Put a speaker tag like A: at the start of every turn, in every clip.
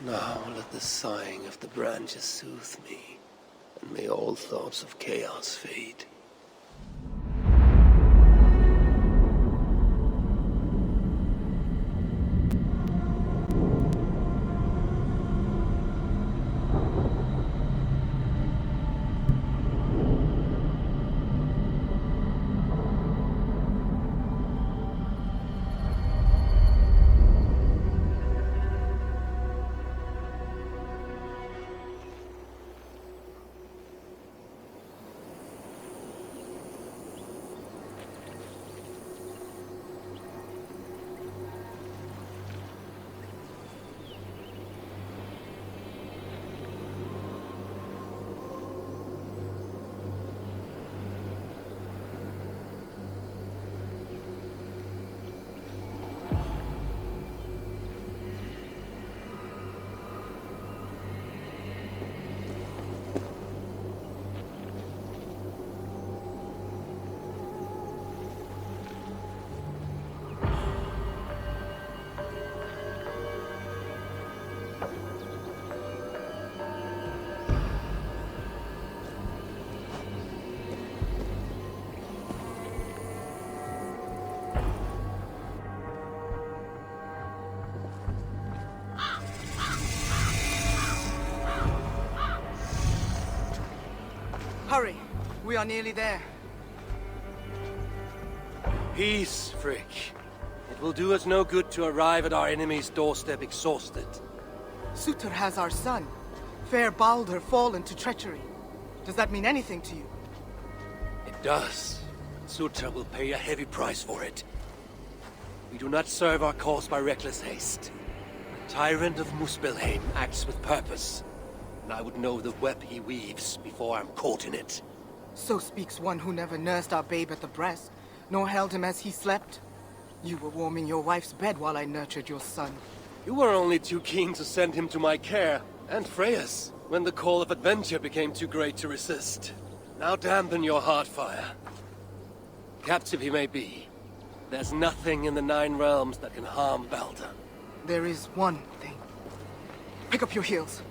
A: Now let the sighing of the branches soothe me, and may all thoughts of chaos fade.
B: Hurry! We are nearly there.
A: Peace, Frick. It will do us no good to arrive at our enemy's doorstep exhausted.
B: Sutur has our son. Fair Baldur fallen to treachery. Does that mean anything to you?
A: It does. Sutur will pay a heavy price for it. We do not serve our cause by reckless haste. The tyrant of Muspelheim acts with purpose, and I would know the web he weaves before I'm caught in it.
B: So speaks one who never nursed our babe at the breast, nor held him as he slept. You were warming your wife's bed while I nurtured your son.
A: You were only too keen to send him to my care, and Freya's, when the call of adventure became too great to resist. Now dampen your heart fire. Captive he may be, there's nothing in the Nine Realms that can harm Baldur.
B: There is one thing. Pick up your heels.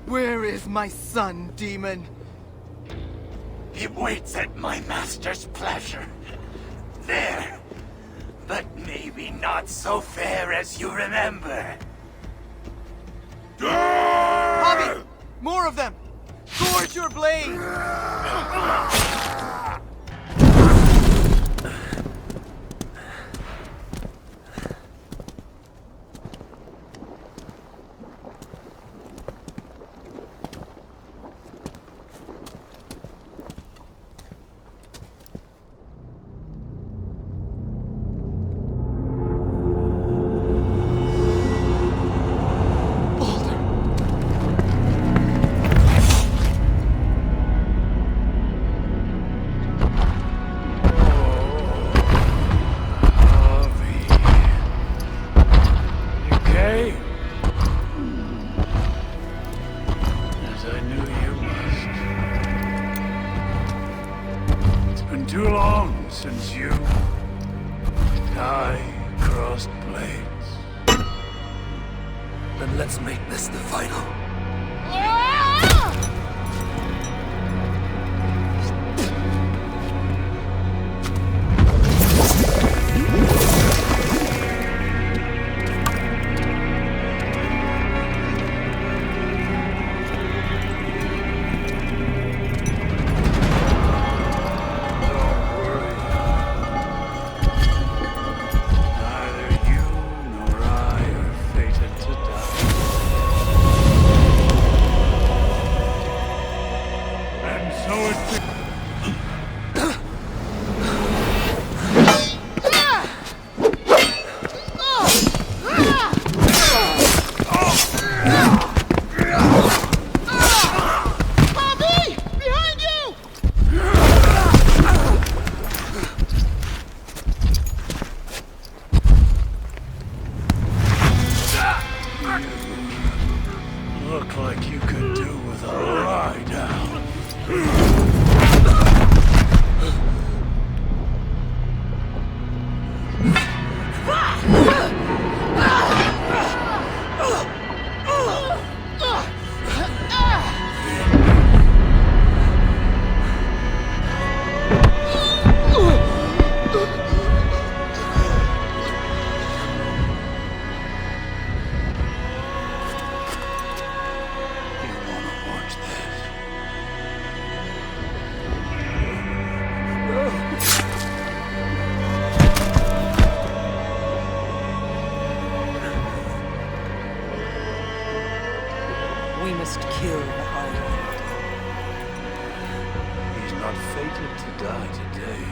B: Where is my son, demon?
C: He waits at my master's pleasure. There. But maybe not so fair as you remember.
B: Bobby! More of them! Forge your blade!
C: Too long since you and I crossed blades.
A: Then let's make this the final.
B: We must kill the Highlander.
A: He's not fated to die today.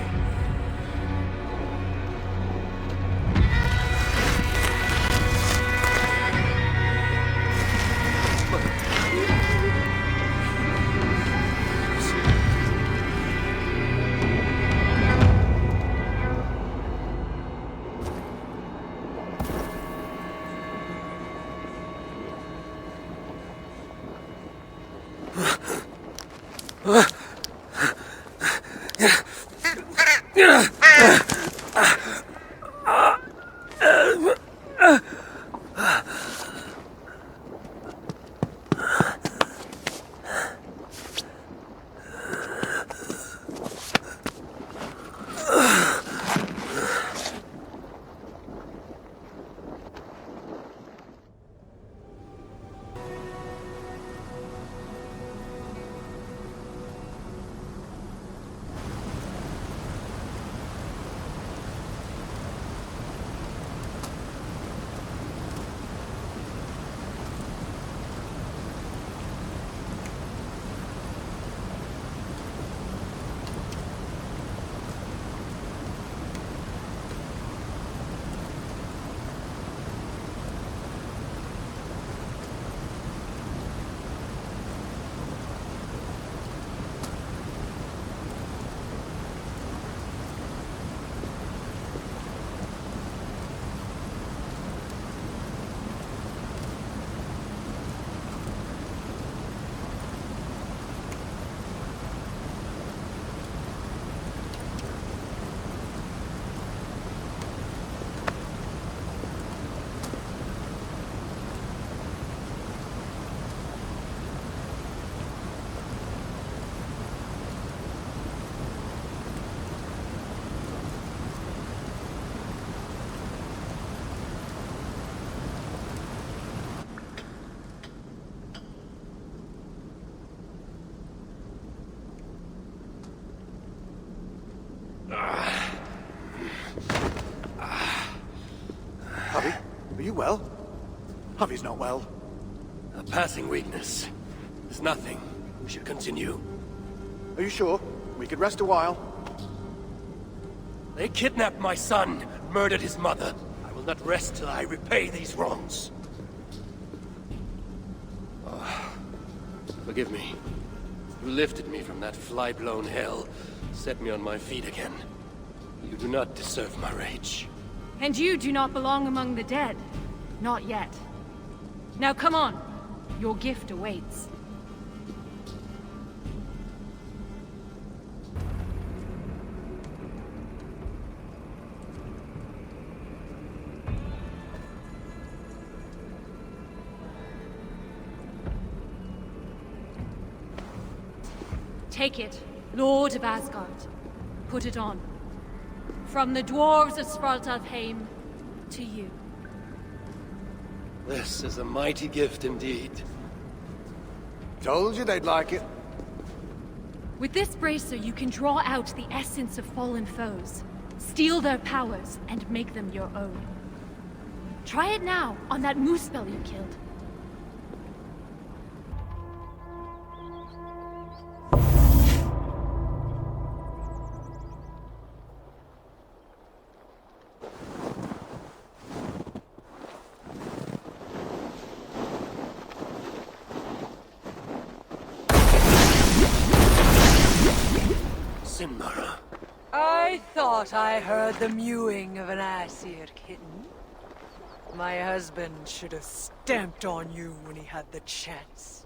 D: Hubby, are you well? Hubby's not well.
A: A passing weakness. It's nothing. We should continue.
D: Are you sure? We could rest a while.
A: They kidnapped my son, murdered his mother. I will not rest till I repay these wrongs. Oh, forgive me. You lifted me from that fly-blown hell, set me on my feet again. You do not deserve my rage.
E: And you do not belong among the dead. Not yet. Now come on. Your gift awaits. Take it, Lord of Asgard. Put it on. From the dwarves of Svartalfheim to you.
A: This is a mighty gift indeed.
D: Told you they'd like it.
E: With this bracer, you can draw out the essence of fallen foes, steal their powers, and make them your own. Try it now on that moose spell you killed.
F: I thought I heard the mewing of an Aesir kitten. My husband should have stamped on you when he had the chance.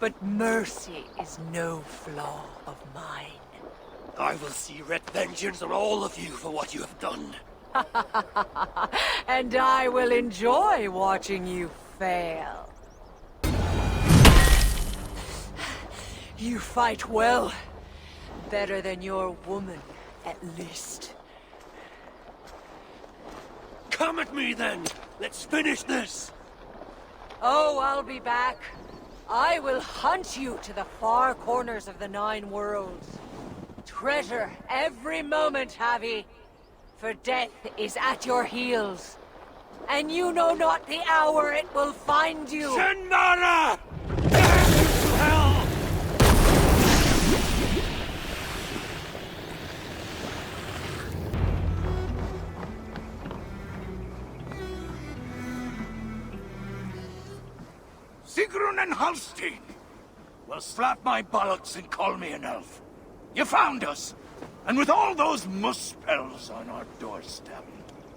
F: But mercy is no flaw of mine.
A: I will see red vengeance on all of you for what you have done.
F: And I will enjoy watching you fail. You fight well. Better than your woman, at least.
A: Come at me then! Let's finish this!
F: Oh, I'll be back. I will hunt you to the far corners of the 9 worlds. Treasure every moment, Javi. For death is at your heels. And you know not the hour it will find you.
A: Shenmara! Damn you to hell!
C: Sigrun and Halstein! Well, slap my bollocks and call me an elf. You found us! And with all those muspels on our doorstep.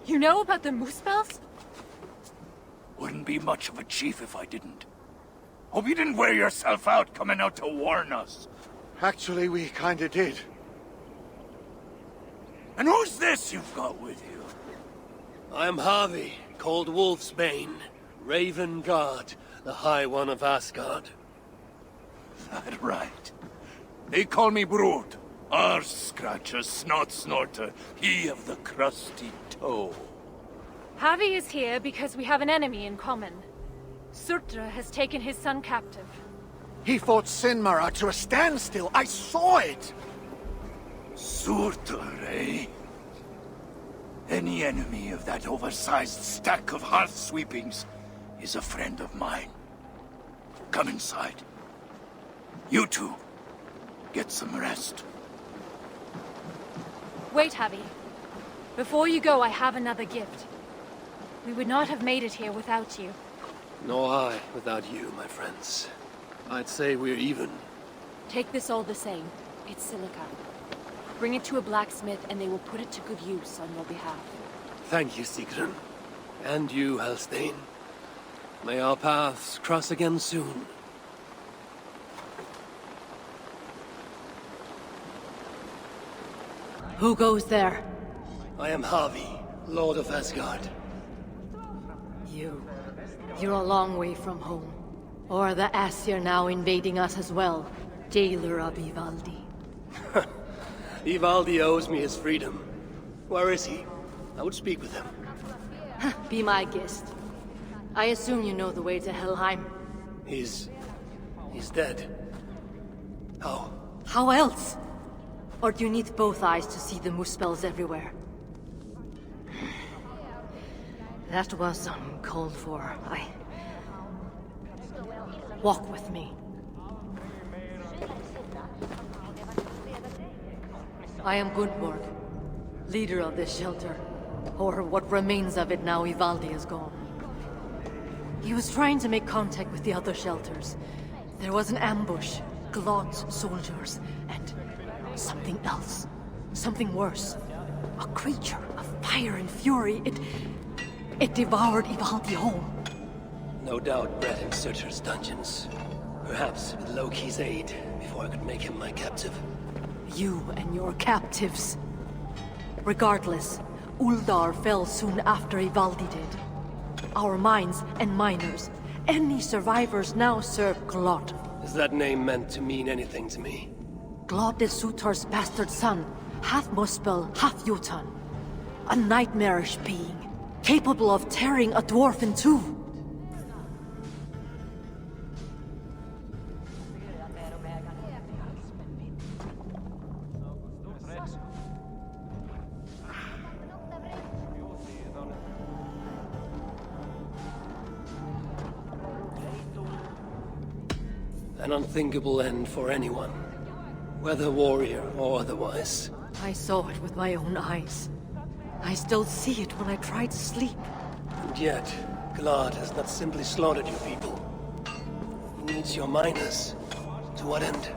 E: You know about the Muspels?
C: Wouldn't be much of a chief if I didn't. Hope you didn't wear yourself out coming out to warn us.
D: Actually, we kinda did.
C: And who's this you've got with you?
A: I am Harvey, called Wolf's Bane, Raven Guard, the High One of Asgard.
C: That right. They call me Brood. Arse Scratcher, Snot Snorter, he of the crusty toe.
E: Javi is here because we have an enemy in common. Surtra has taken his son captive.
D: He fought Sinmara to a standstill. I saw it!
C: Surtur, eh? Any enemy of that oversized stack of hearth sweepings is a friend of mine. Come inside. You two, get some rest.
E: Wait, Javi. Before you go, I have another gift. We would not have made it here without you.
A: Nor I without you, my friends. I'd say we're even.
E: Take this all the same. It's silica. Bring it to a blacksmith and they will put it to good use on your behalf.
A: Thank you, Sigrun. And you, Halstein. May our paths cross again soon.
G: Who goes there?
A: I am Harvey, Lord of Asgard.
G: You're a long way from home. Or the Aesir now invading us as well. Jailer of Ivaldi.
A: Ivaldi owes me his freedom. Where is he? I would speak with him.
G: Be my guest. I assume you know the way to Helheim.
A: He's dead. How?
G: How else? Or do you need both eyes to see the Muspels everywhere? That was uncalled for. Walk with me. I am Gudborg, leader of this shelter. Or what remains of it now Ivaldi is gone. He was trying to make contact with the other shelters. There was an ambush, Glod's soldiers, and something else. Something worse. A creature of fire and fury. It devoured Ivaldi whole.
A: No doubt bred in Surtur's dungeons. Perhaps with Loki's aid, before I could make him my captive.
G: You and your captives. Regardless, Uldar fell soon after Ivaldi did. Our mines and miners, any survivors now serve Glod.
A: Is that name meant to mean anything to me?
G: Glod is Surtur's bastard son, half Muspel, half Jotun. A nightmarish being, capable of tearing a dwarf in two.
A: An unthinkable end for anyone, whether warrior or otherwise.
G: I saw it with my own eyes. I still see it when I try to sleep.
A: And yet, Glod has not simply slaughtered your people. He needs your miners. To what end?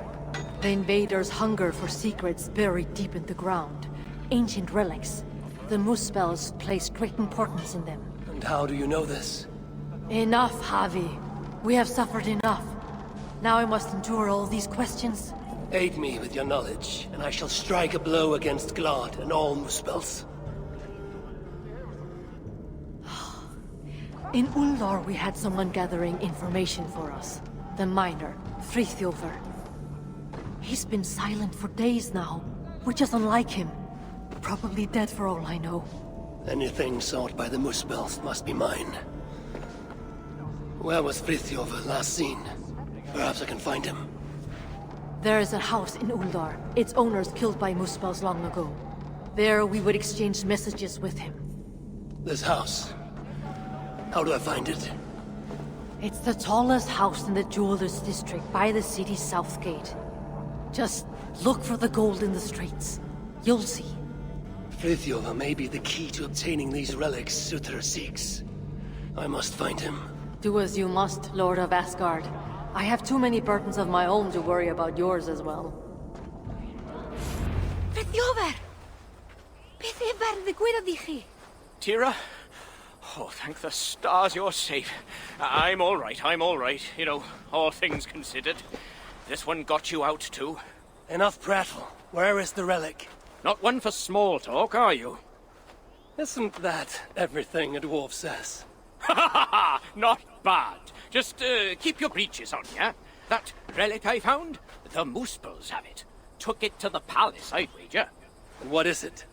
G: The invaders hunger for secrets buried deep in the ground. Ancient relics. The Muspels place great importance in them.
A: And how do you know this?
G: Enough, Javi. We have suffered enough. Now I must endure all these questions?
A: Aid me with your knowledge, and I shall strike a blow against Glad and all Muspels.
G: In Uldar we had someone gathering information for us. The miner, Frithjofer. He's been silent for days now, which is unlike him. Probably dead for all I know.
A: Anything sought by the Muspels must be mine. Where was Frithjofer last seen? Perhaps I can find him.
G: There is a house in Uldar. Its owners killed by Muspels long ago. There we would exchange messages with him.
A: This house. How do I find it?
G: It's the tallest house in the Jewelers District by the city's south gate. Just look for the gold in the streets. You'll see.
A: Frithjofer may be the key to obtaining these relics Sutter seeks. I must find him.
G: Do as you must, Lord of Asgard. I have too many burdens of my own to worry about yours as well.
E: Frithjofer! Beth yw the gwir di chi?
H: Tira? Oh, thank the stars you're safe. I'm all right. You know, all things considered. This one got you out too.
A: Enough prattle. Where is the relic?
H: Not one for small talk, are you?
A: Isn't that everything a dwarf says?
H: Ha ha ha! Not bad. Just keep your breeches on, yeah? That relic I found? The Muspels have it. Took it to the palace, I'd wager.
A: And what is it?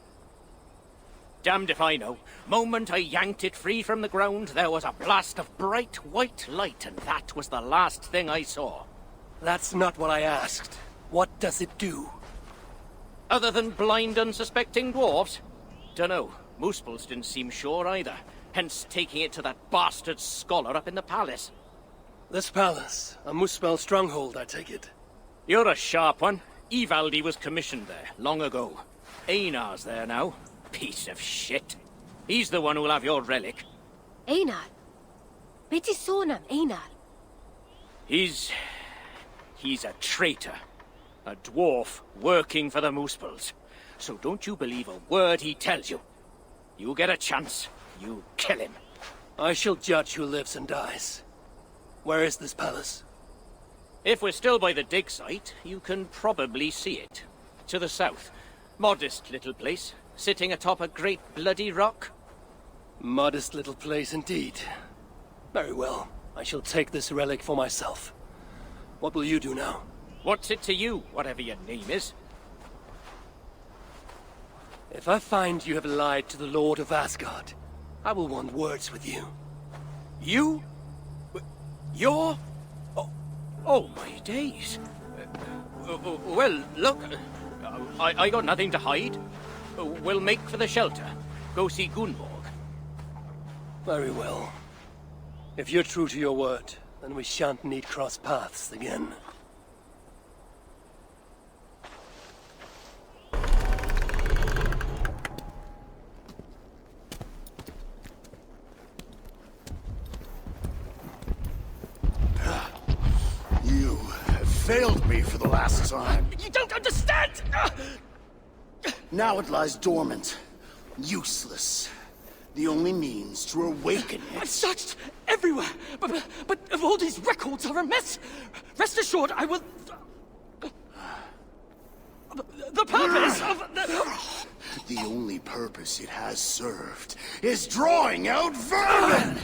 H: Damned if I know. Moment I yanked it free from the ground, there was a blast of bright white light, and that was the last thing I saw.
A: That's not what I asked. What does it do?
H: Other than blind, unsuspecting dwarves? Dunno. Muspels didn't seem sure either. Hence taking it to that bastard scholar up in the palace.
A: This palace, a Muspel stronghold, I take it.
H: You're a sharp one. Ivaldi was commissioned there, long ago. Einar's there now. Piece of shit. He's the one who'll have your relic.
E: Einar? Beth is sôn am Einar?
H: He's a traitor. A dwarf working for the Muspels. So don't you believe a word he tells you. You get a chance, you kill him.
A: I shall judge who lives and dies. Where is this palace?
H: If we're still by the dig site, you can probably see it. To the south. Modest little place, sitting atop a great bloody rock.
A: Modest little place indeed. Very well. I shall take this relic for myself. What will you do now?
H: What's it to you, whatever your name is?
A: If I find you have lied to the Lord of Asgard, I will want words with you.
H: You? You're? Oh my days. Well, look, I got nothing to hide. We'll make for the shelter. Go see Gunborg.
A: Very well. If you're true to your word, then we shan't need cross paths again.
C: You have failed me for the last time.
H: You don't understand!
C: Now it lies dormant, useless. The only means to awaken
I: I've
C: it.
I: searched everywhere, but all these records are a mess. Rest assured, I will... The purpose of
C: The only purpose it has served is drawing out vermin!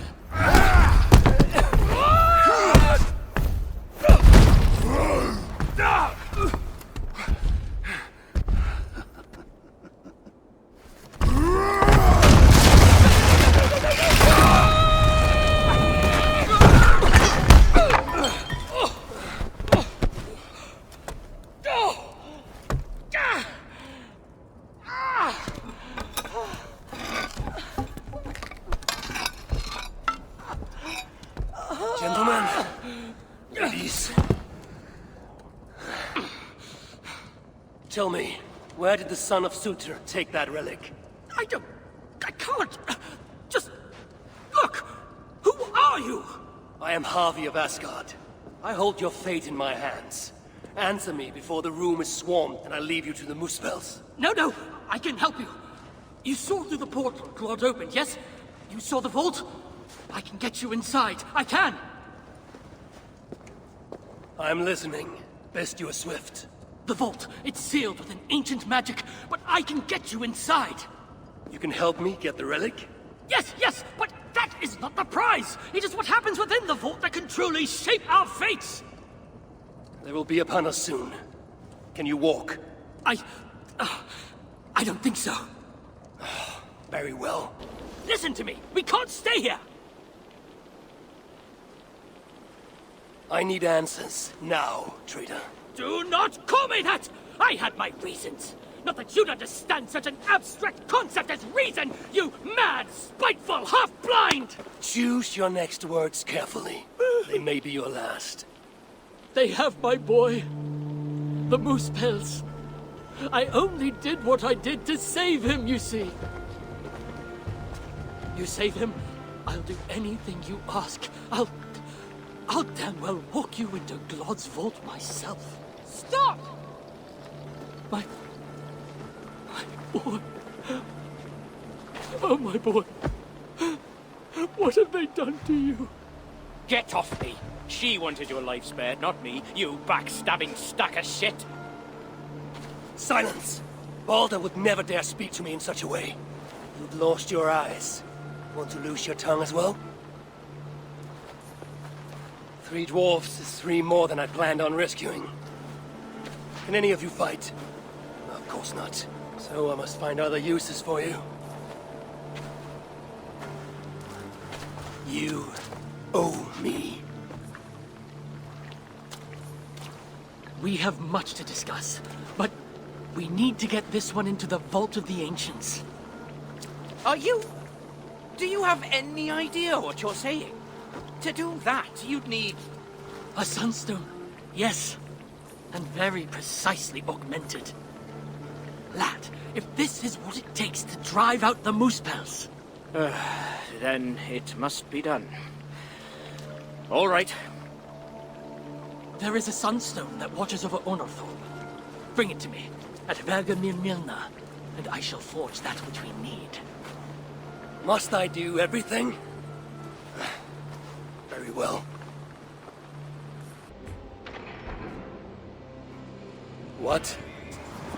A: Gentlemen, ladies. Tell me, where did the son of Sutter take that relic?
I: I can't. Just look. Who are you?
A: I am Harvey of Asgard. I hold your fate in my hands. Answer me before the room is swarmed and I leave you to the Muspels.
I: No, I can help you. You saw through the portal Claude opened, yes? You saw the vault? I can get you inside. I can.
A: I'm listening. Best you are swift.
I: The vault, it's sealed with an ancient magic, but I can get you inside.
A: You can help me get the relic?
I: Yes, yes, but that is not the prize. It is what happens within the vault that can truly shape our fates.
A: They will be upon us soon. Can you walk?
I: I don't think so.
A: Very well.
I: Listen to me. We can't stay here.
A: I need answers. Now, traitor.
I: Do not call me that! I had my reasons. Not that you'd understand such an abstract concept as reason, you mad, spiteful, half-blind!
A: Choose your next words carefully. They may be your last.
I: They have my boy. The moose pelts. I only did what I did to save him, you see. You save him, I'll do anything you ask. I'll damn well walk you into Glod's vault myself.
F: Stop!
I: My boy. Oh, my boy. What have they done to you?
H: Get off me! She wanted your life spared, not me, you backstabbing stack of shit!
A: Silence! Balder would never dare speak to me in such a way. You've lost your eyes. Want to lose your tongue as well? 3 dwarves is 3 more than I planned on rescuing. Can any of you fight? Of course not. So I must find other uses for you. You owe me.
I: We have much to discuss, but we need to get this one into the Vault of the Ancients.
H: Do you have any idea what you're saying? To do that, you'd need...
I: A sunstone, yes. And very precisely augmented. Lad, if this is what it takes to drive out the moose pals...
H: Then it must be done. All right.
I: There is a sunstone that watches over Onorthorpe. Bring it to me, at Vergamir Milna, and I shall forge that which we need.
A: Must I do everything? Very well. What?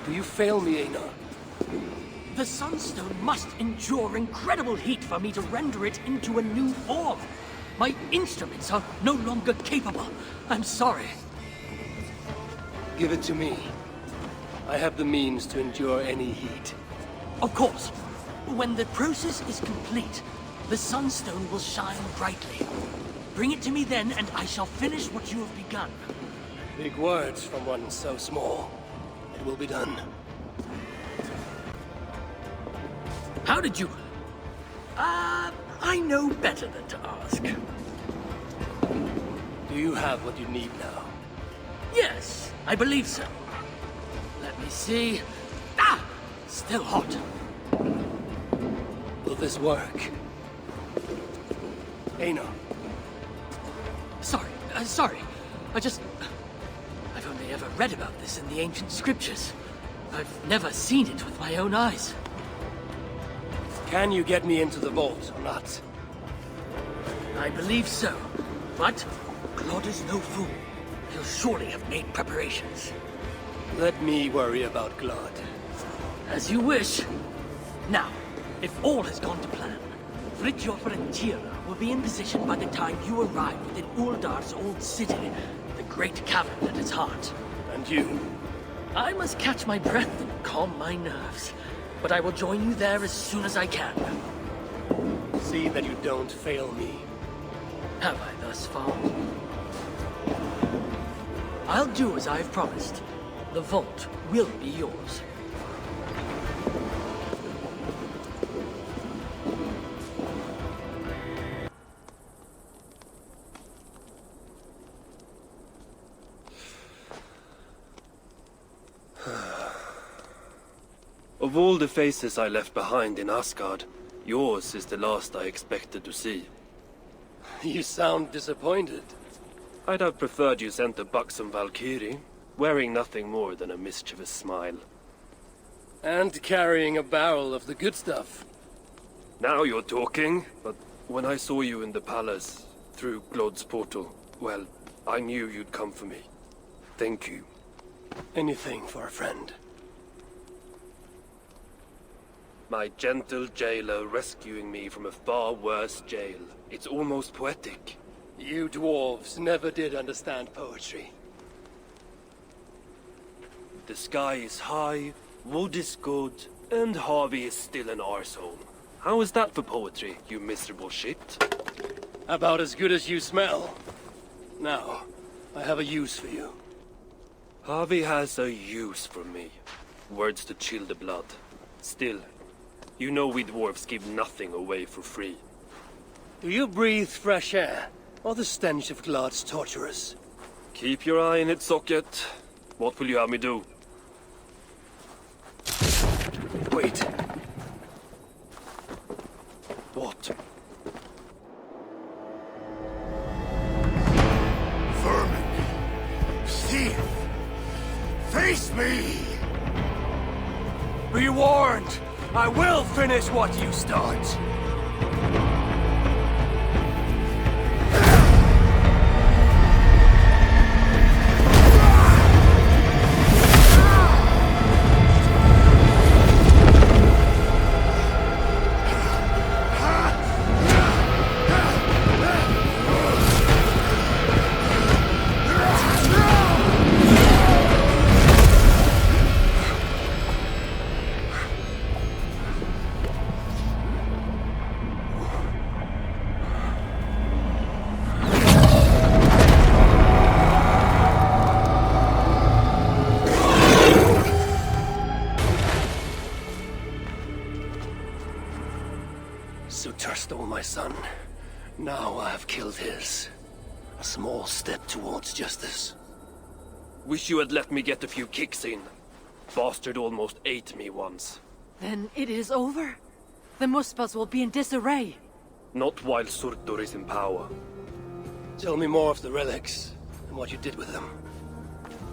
A: Do you fail me, Einar?
I: The sunstone must endure incredible heat for me to render it into a new form. My instruments are no longer capable. I'm sorry.
A: Give it to me. I have the means to endure any heat.
I: Of course. When the process is complete, the sunstone will shine brightly. Bring it to me then, and I shall finish what you have begun.
A: Big words from one so small. It will be done.
I: How did you... I know better than to ask.
A: Do you have what you need now?
I: Yes, I believe so. Let me see... Still hot.
A: Will this work? Einar.
I: Sorry. I've only ever read about this in the ancient scriptures. I've never seen it with my own eyes.
A: Can you get me into the vault or not?
I: I believe so. But Glod is no fool. He'll surely have made preparations.
A: Let me worry about Glod.
I: As you wish. Now, if all has gone to plan, Fridtjof and Tyra will be in position by the time you arrive within Uldar's old city, the great cavern at its heart.
A: And you?
I: I must catch my breath and calm my nerves, but I will join you there as soon as I can.
A: See that you don't fail me.
I: Have I thus far? I'll do as I've promised. The vault will be yours.
A: Of all the faces I left behind in Asgard, yours is the last I expected to see. You sound disappointed. I'd have preferred you sent a buxom Valkyrie, wearing nothing more than a mischievous smile. And carrying a barrel of the good stuff. Now you're talking, but when I saw you in the palace, through Glod's portal, well, I knew you'd come for me. Thank you. Anything for a friend. My gentle jailer rescuing me from a far worse jail. It's almost poetic. You dwarves never did understand poetry. The sky is high, wood is good, and Harvey is still an arsehole. How is that for poetry, you miserable shit? About as good as you smell. Now, I have a use for you. Harvey has a use for me. Words to chill the blood. Still, you know we dwarves give nothing away for free. Do you breathe fresh air, or the stench of Glad's torturers? Keep your eye in its socket. What will you have me do? Wait. What?
C: Vermin! Thief! Face me!
A: Be warned! I will finish what you start! Sutter stole my son. Now I have killed his. A small step towards justice. Wish you had let me get a few kicks in. Bastard almost ate me once.
G: Then it is over? The Muspels will be in disarray.
A: Not while Surtur is in power. Tell me more of the relics, and what you did with them.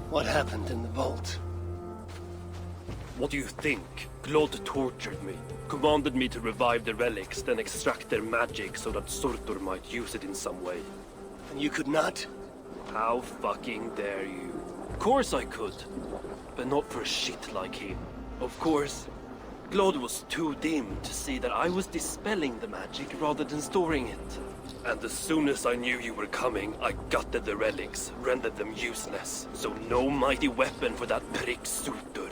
A: What happened in the vault? What do you think? Glod tortured me, commanded me to revive the relics, then extract their magic so that Surtur might use it in some way. And you could not? How fucking dare you? Of course I could, but not for a shit like him. Of course, Glod was too dim to see that I was dispelling the magic rather than storing it. And as soon as I knew you were coming, I gutted the relics, rendered them useless. So no mighty weapon for that prick Surtur.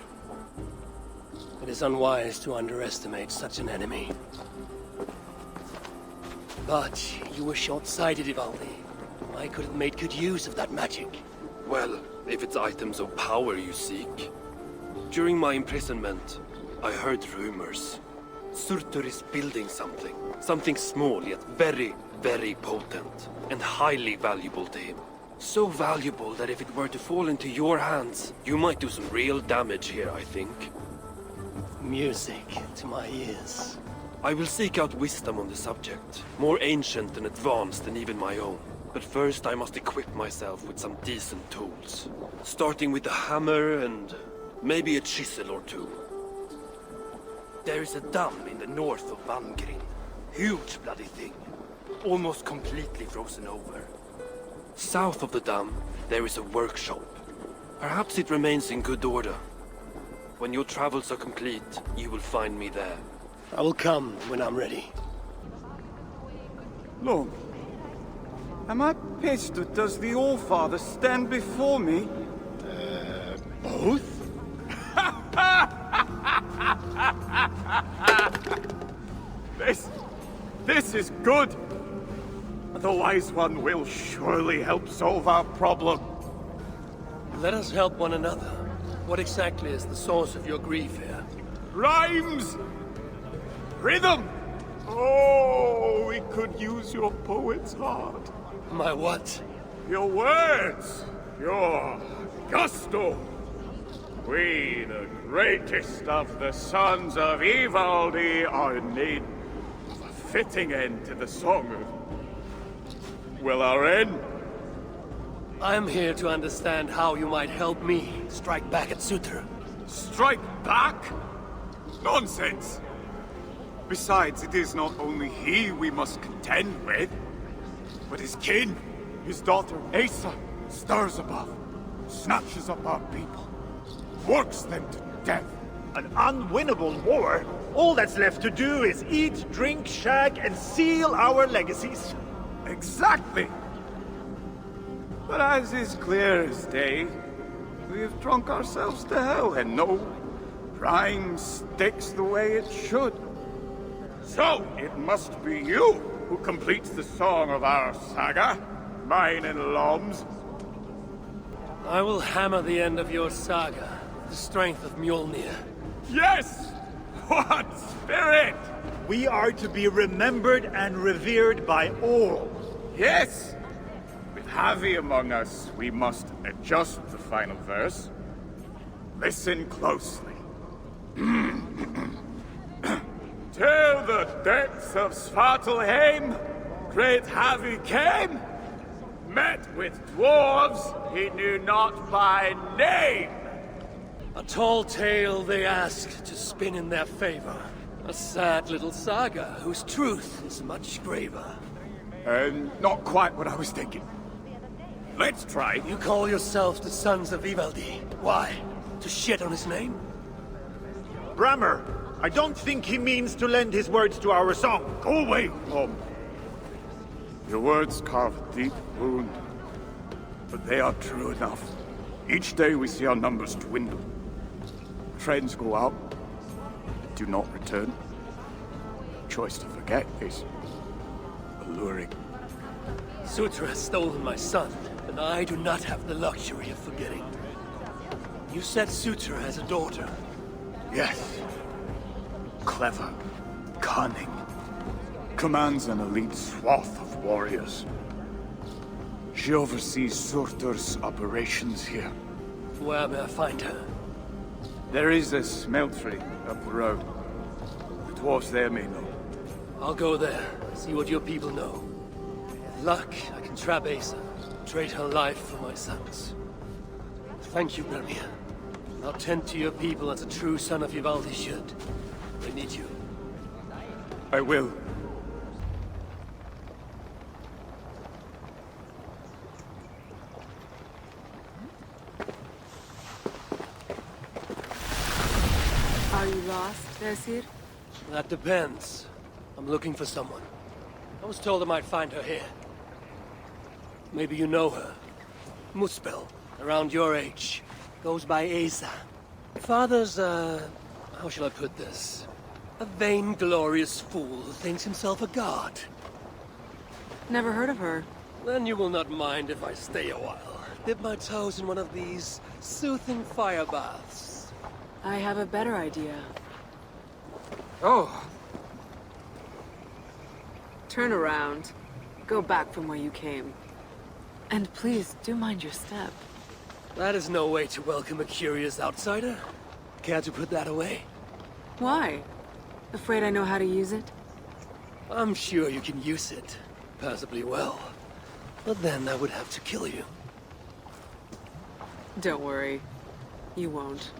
A: It is unwise to underestimate such an enemy. But you were short-sighted, Ivaldi. I could have made good use of that magic. Well, if it's items of power you seek. During my imprisonment, I heard rumors. Surtur is building something. Something small, yet very, very potent. And highly valuable to him. So valuable that if it were to fall into your hands, you might do some real damage here, I think. Music to my ears. I will seek out wisdom on the subject. More ancient and advanced than even my own. But first I must equip myself with some decent tools. Starting with a hammer and maybe a chisel or two. There is a dam in the north of Vangrin. Huge bloody thing. Almost completely frozen over. South of the dam, there is a workshop. Perhaps it remains in good order. When your travels are complete, you will find me there. I will come when I'm ready.
J: Lord, am I pissed or does the All-Father stand before me?
C: Both?
J: This is good. The Wise One will surely help solve our problem.
A: Let us help one another. What exactly is the source of your grief here?
J: Rhymes! Rhythm! Oh, we could use your poet's heart.
A: My what?
J: Your words! Your gusto! We, the greatest of the sons of Ivaldi, are in need of a fitting end to the song of... well, our end.
A: I'm here to understand how you might help me strike back at Surtur.
J: Strike back? Nonsense! Besides, it is not only he we must contend with, but his kin, his daughter Asa,
C: Stars above, snatches up our people, works them to death.
K: An unwinnable war? All that's left to do is eat, drink, shag, and seal our legacies.
C: Exactly! But as is clear as day, we have drunk ourselves to hell, and no rhyme sticks the way it should. So, it must be you who completes the song of our saga, mine and Lom's.
A: I will hammer the end of your saga, the strength of Mjolnir.
C: Yes! What spirit!
K: We are to be remembered and revered by all.
C: Yes! With Javi among us, we must adjust the final verse. Listen closely. Till the depths of Svartalheim, great Javi came, met with dwarves he knew not by name.
A: A tall tale they ask to spin in their favor. A sad little saga whose truth is much graver.
C: And not quite what I was thinking. Let's try.
A: You call yourselves the Sons of Ivaldi. Why? To shit on his name?
K: Brammer, I don't think he means to lend his words to our song.
C: Go away, Lom. Your words carve a deep wound. But they are true enough. Each day we see our numbers dwindle. Friends go out, do not return. Choice to forget is alluring.
A: Sutra has stolen my son, and I do not have the luxury of forgetting. You said Sutra has a daughter.
C: Yes. Clever, cunning. Commands an elite swath of warriors. She oversees Surtur's operations here.
A: Where may I find her?
C: There is a smeltery up the road. The dwarves there may know.
A: I'll go there, see what your people know. With luck, I can trap Asa, trade her life for my son's. Thank you, Grimir. I'll tend to your people as a true son of Ivaldi should. They need you.
C: I will.
B: Are you lost, Vesir?
A: That depends. I'm looking for someone. I was told I might find her here. Maybe you know her. Muspel, around your age. Goes by Asa. Father's, how shall I put this? A vainglorious fool who thinks himself a god.
B: Never heard of her.
A: Then you will not mind if I stay a while. Dip my toes in one of these soothing fire baths.
B: I have a better idea.
A: Oh.
B: Turn around. Go back from where you came. And please, do mind your step.
A: That is no way to welcome a curious outsider. Care to put that away?
B: Why? Afraid I know how to use it?
A: I'm sure you can use it. Passably well. But then I would have to kill you.
B: Don't worry. You won't.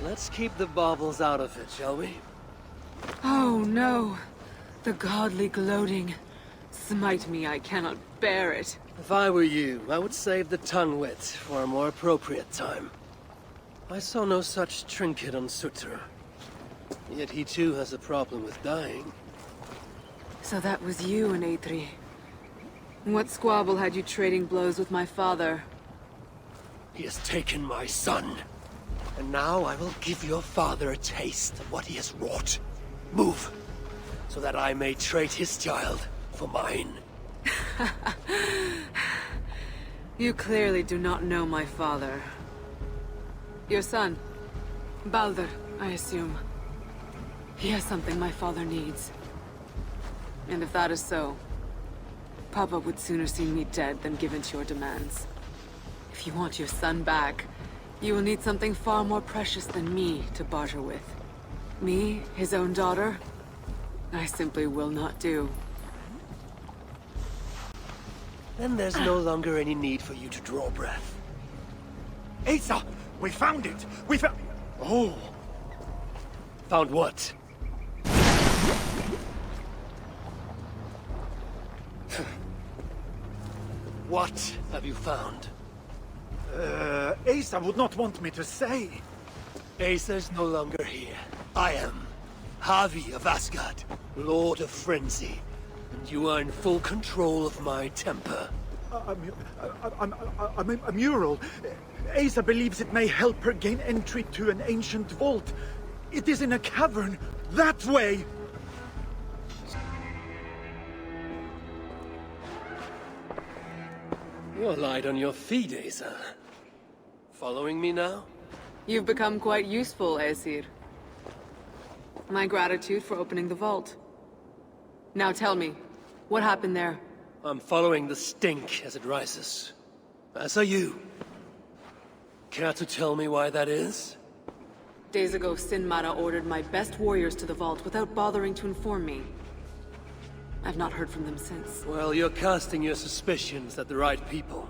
A: Let's keep the baubles out of it, shall we?
B: Oh no. The godly gloating. Smite me, I cannot bear it.
A: If I were you, I would save the tongue wit for a more appropriate time. I saw no such trinket on Sutra. Yet he too has a problem with dying.
B: So that was you and Eitri. What squabble had you trading blows with my father?
A: He has taken my son. And now I will give your father a taste of what he has wrought. Move, so that I may trade his child for mine.
B: You clearly do not know my father. Your son, Baldur, I assume. He has something my father needs. And if that is so, Papa would sooner see me dead than give in to your demands. If you want your son back, you will need something far more precious than me to barter with. Me, his own daughter? I simply will not do.
A: Then there's no longer any need for you to draw breath.
K: Asa! We found it! We found...
A: Oh! Found what? What have you found?
K: Asa would not want me to say.
A: Asa's no longer here. I am. Havi of Asgard, Lord of Frenzy. And you are in full control of my temper.
K: A mural. Asa believes it may help her gain entry to an ancient vault. It is in a cavern. That way!
A: You're light on your feet, Asa. Following me now?
B: You've become quite useful, Aesir. My gratitude for opening the vault. Now tell me, what happened there?
A: I'm following the stink as it rises. As are you. Care to tell me why that is?
B: Days ago, Sinmara ordered my best warriors to the vault without bothering to inform me. I've not heard from them since.
A: Well, you're casting your suspicions at the right people.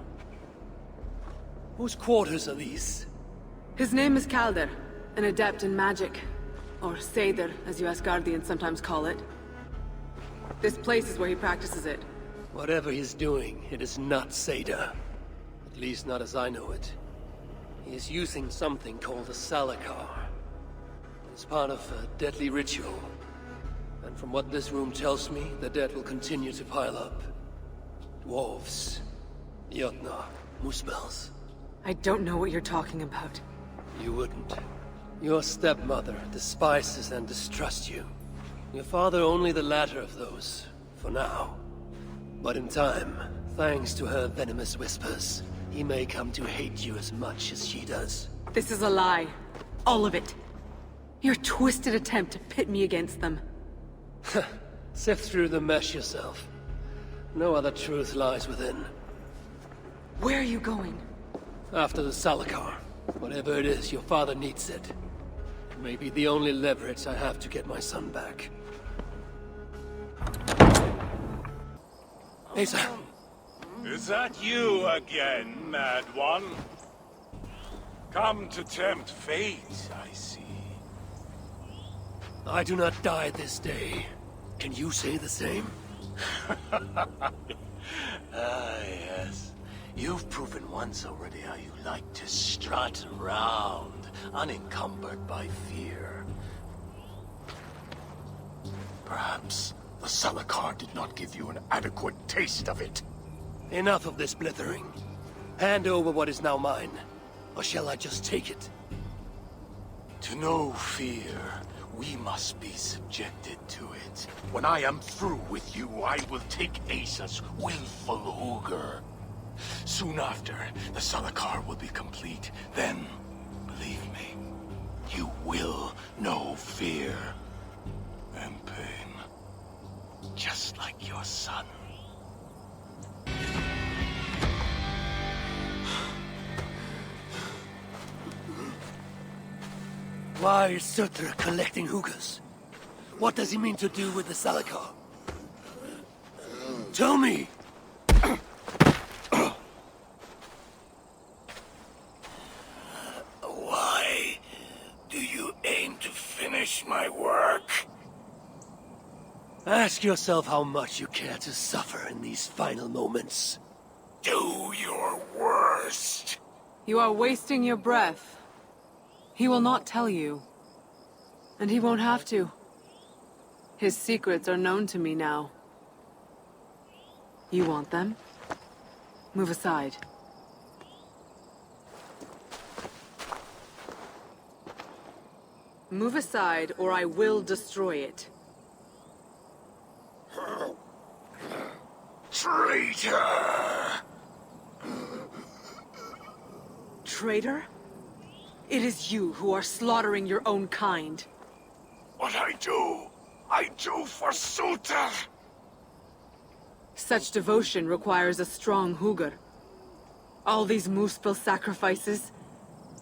A: Whose quarters are these?
B: His name is Kalder, an adept in magic. Or Seidr, as you Asgardians sometimes call it. This place is where he practices it.
A: Whatever he's doing, it is not Seidr. At least not as I know it. He is using something called a Salakar. It's part of a deadly ritual. And from what this room tells me, the dead will continue to pile up. Dwarves, Jotnar, Muspels.
B: I don't know what you're talking about.
A: You wouldn't. Your stepmother despises and distrusts you. Your father only the latter of those, for now. But in time, thanks to her venomous whispers, he may come to hate you as much as she does.
B: This is a lie. All of it. Your twisted attempt to pit me against them.
A: Sift through the mesh yourself. No other truth lies within.
B: Where are you going?
A: After the Salakar. Whatever it is, your father needs it. It may be the only leverage I have to get my son back. Asa!
J: Is that you again, Mad One? Come to tempt fate, I see.
A: I do not die this day. Can you say the same?
C: Yes. You've proven once already how you like to strut around, unencumbered by fear. Perhaps the Salakar did not give you an adequate taste of it.
A: Enough of this blithering. Hand over what is now mine, or shall I just take it?
C: To know fear, we must be subjected to it. When I am through with you, I will take Asa's willful Hugr. Soon after, the Salakar will be complete. Then, believe me, you will know fear and pain. Just like your son.
A: Why is Surtr collecting hookahs? What does he mean to do with the Salakar? Tell me!
C: Why do you aim to finish my work?
A: Ask yourself how much you care to suffer in these final moments.
C: Do your worst.
B: You are wasting your breath. He will not tell you. And he won't have to. His secrets are known to me now. You want them? Move aside. Move aside, or I will destroy it.
C: Traitor!
B: Traitor? It is you who are slaughtering your own kind.
C: What I do for Surtr!
B: Such devotion requires a strong Hugr. All these Muspel sacrifices,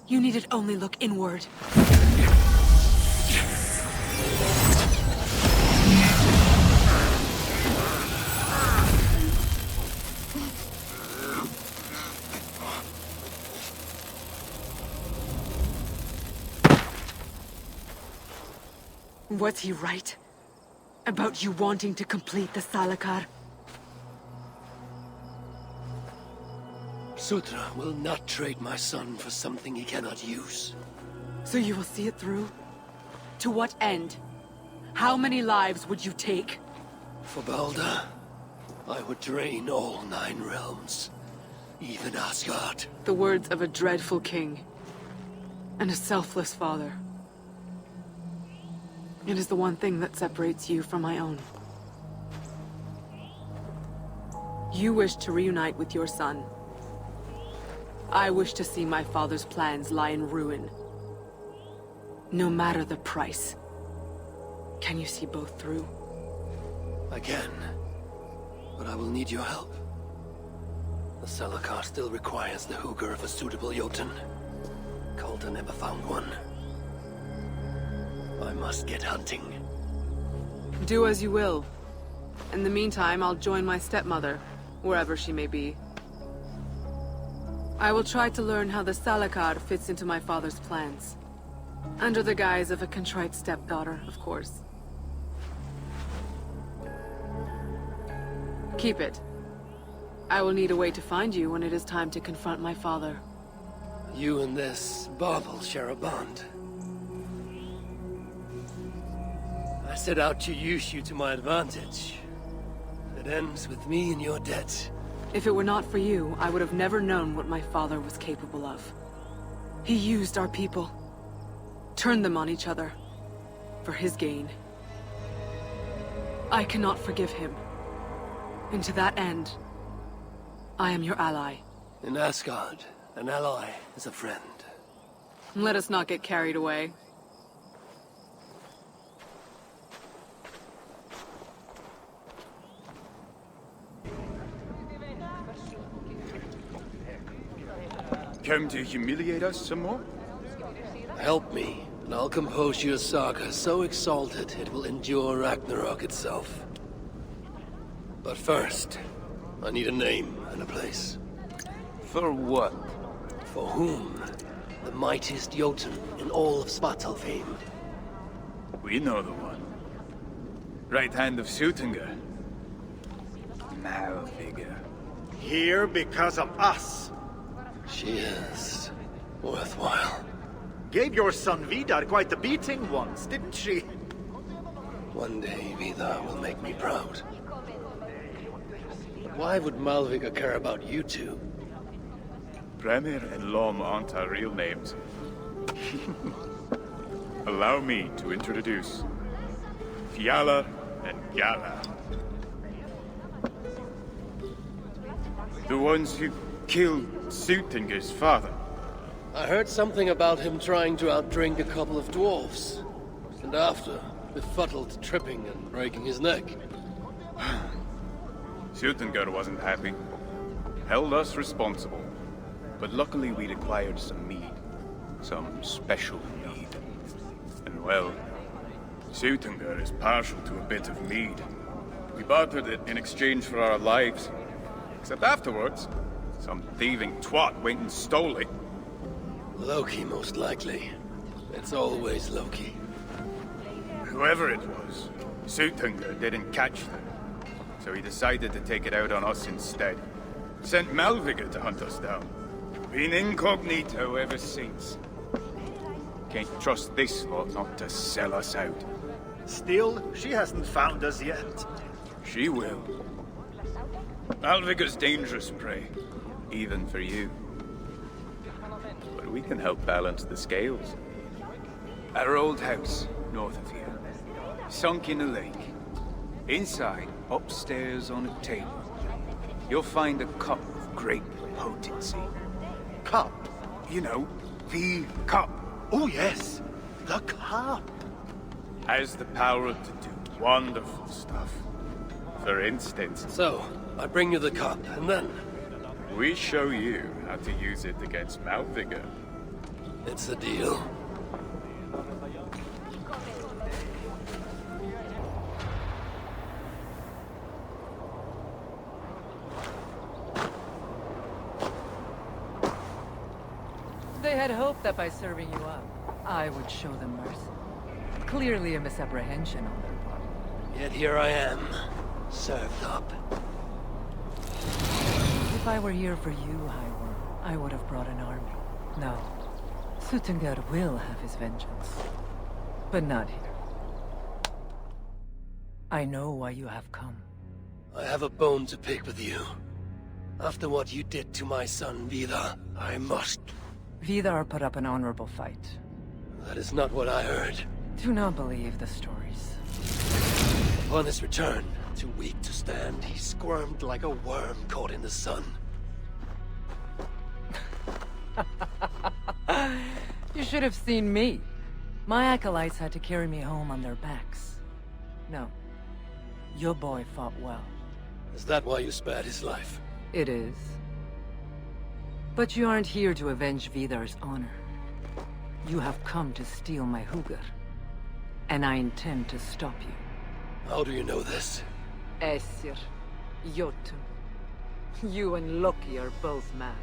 B: you needed only look inward. Was he right? About you wanting to complete the Salakar?
A: Sutra will not trade my son for something he cannot use.
B: So you will see it through? To what end? How many lives would you take?
A: For Balder, I would drain all 9 realms. Even Asgard.
B: The words of a dreadful king. And a selfless father. It is the one thing that separates you from my own. You wish to reunite with your son. I wish to see my father's plans lie in ruin. No matter the price. Can you see both through?
A: I can. But I will need your help. The Salakar still requires the hooker of a suitable Jotun. Coulter never found one. I must get hunting.
B: Do as you will. In the meantime, I'll join my stepmother, wherever she may be. I will try to learn how the Salakar fits into my father's plans. Under the guise of a contrite stepdaughter, of course. Keep it. I will need a way to find you when it is time to confront my father.
A: You and this bauble share a bond. I set out to use you to my advantage. It ends with me in your debt.
B: If it were not for you, I would have never known what my father was capable of. He used our people. Turned them on each other. For his gain. I cannot forgive him. And to that end, I am your ally.
A: In Asgard, an ally is a friend.
B: Let us not get carried away.
J: Come to humiliate us some more?
A: Help me, and I'll compose you a saga so exalted it will endure Ragnarok itself. But first, I need a name and a place.
J: For what?
A: For whom? The mightiest Jotun in all of Svartalfheim.
J: We know the one. Right hand of Suttungr. Malvigr.
K: Here because of us.
A: She is worthwhile.
K: Gave your son Vidar quite the beating once, didn't she?
A: One day, Vidar will make me proud. Why would Malvika care about you two?
J: Premier and Lom aren't our real names. Allow me to introduce Fjalar and Galar. The ones who killed Suttungr's father.
A: I heard something about him trying to outdrink a couple of dwarves. And after, befuddled tripping and breaking his neck.
J: Suttungr wasn't happy. Held us responsible. But luckily we'd acquired some mead. Some special mead. And well, Suttungr is partial to a bit of mead. We bartered it in exchange for our lives. Except afterwards, some thieving twat went and stole it.
A: Loki, most likely. It's always Loki.
J: Whoever it was, Suttungr didn't catch them. So he decided to take it out on us instead. Sent Malvigr to hunt us down. Been incognito ever since. Can't trust this lot not to sell us out.
K: Still, she hasn't found us yet.
J: She will. Malvigr's dangerous prey, even for you. But we can help balance the scales. Our old house, north of here. Sunk in a lake. Inside, upstairs on a table, you'll find a cup of great potency.
K: Cup?
J: You know, the cup.
K: Oh yes, the cup.
J: Has the power to do wonderful stuff. For instance...
A: So, I bring you the cup, and then...
J: we show you how to use it against Malvigr.
A: It's a deal.
F: They had hoped that by serving you up, I would show them mercy. Clearly a misapprehension on their part.
A: Yet here I am, served up.
F: If I were here for you, Eivor, I would have brought an army. No. Suttungr will have his vengeance. But not here. I know why you have come.
A: I have a bone to pick with you. After what you did to my son, Vidar, I must...
F: Vidar put up an honorable fight.
A: That is not what I heard.
F: Do not believe the stories.
A: Upon his return, too weak to stand, he squirmed like a worm caught in the sun.
F: You should have seen me. My acolytes had to carry me home on their backs. No. Your boy fought well.
A: Is that why you spared his life?
F: It is. But you aren't here to avenge Vidar's honor. You have come to steal my Hugr. And I intend to stop you.
A: How do you know this?
F: Aesir, Jotun. You and Loki are both mad.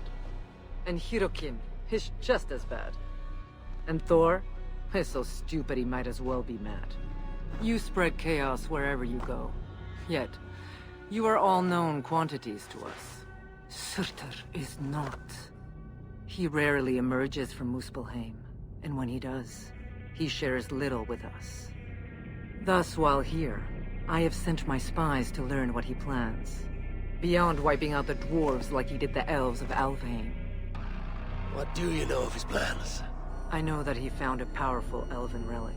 F: And Hirokin is just as bad. And Thor is so stupid he might as well be mad. You spread chaos wherever you go. Yet, you are all known quantities to us. Surtur is not. He rarely emerges from Muspelheim, and when he does, he shares little with us. Thus, while here, I have sent my spies to learn what he plans. Beyond wiping out the dwarves like he did the elves of Alfheim.
A: What do you know of his plans?
F: I know that he found a powerful elven relic,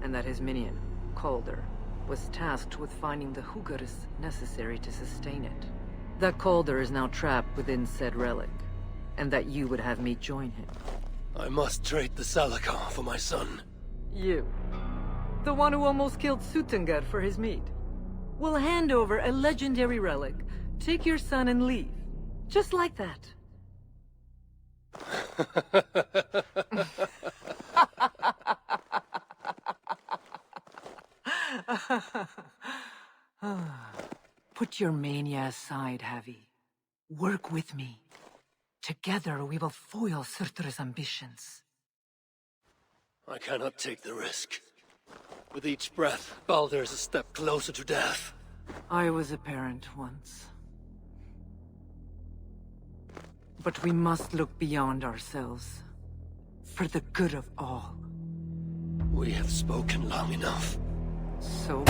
F: and that his minion, Calder, was tasked with finding the Hugrs necessary to sustain it. That Calder is now trapped within said relic, and that you would have me join him.
A: I must trade the Salakar for my son.
F: You, the one who almost killed Suttungr for his meat, will hand over a legendary relic, take your son and leave. Just like that. Put your mania aside, Havi. Work with me. Together we will foil Surtur's ambitions.
A: I cannot take the risk. With each breath, Baldur is a step closer to death.
F: I was a parent once. But we must look beyond ourselves. For the good of all.
A: We have spoken long enough.
F: So...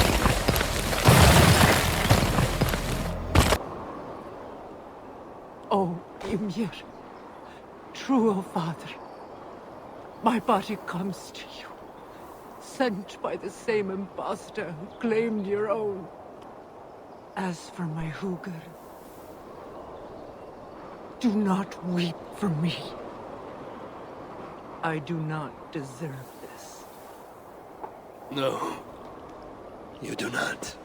F: Oh, Ymir. True, O Father. My body comes to you. Sent by the same impostor who claimed your own. As for my Hugr, do not weep for me. I do not deserve this.
A: No, you do not.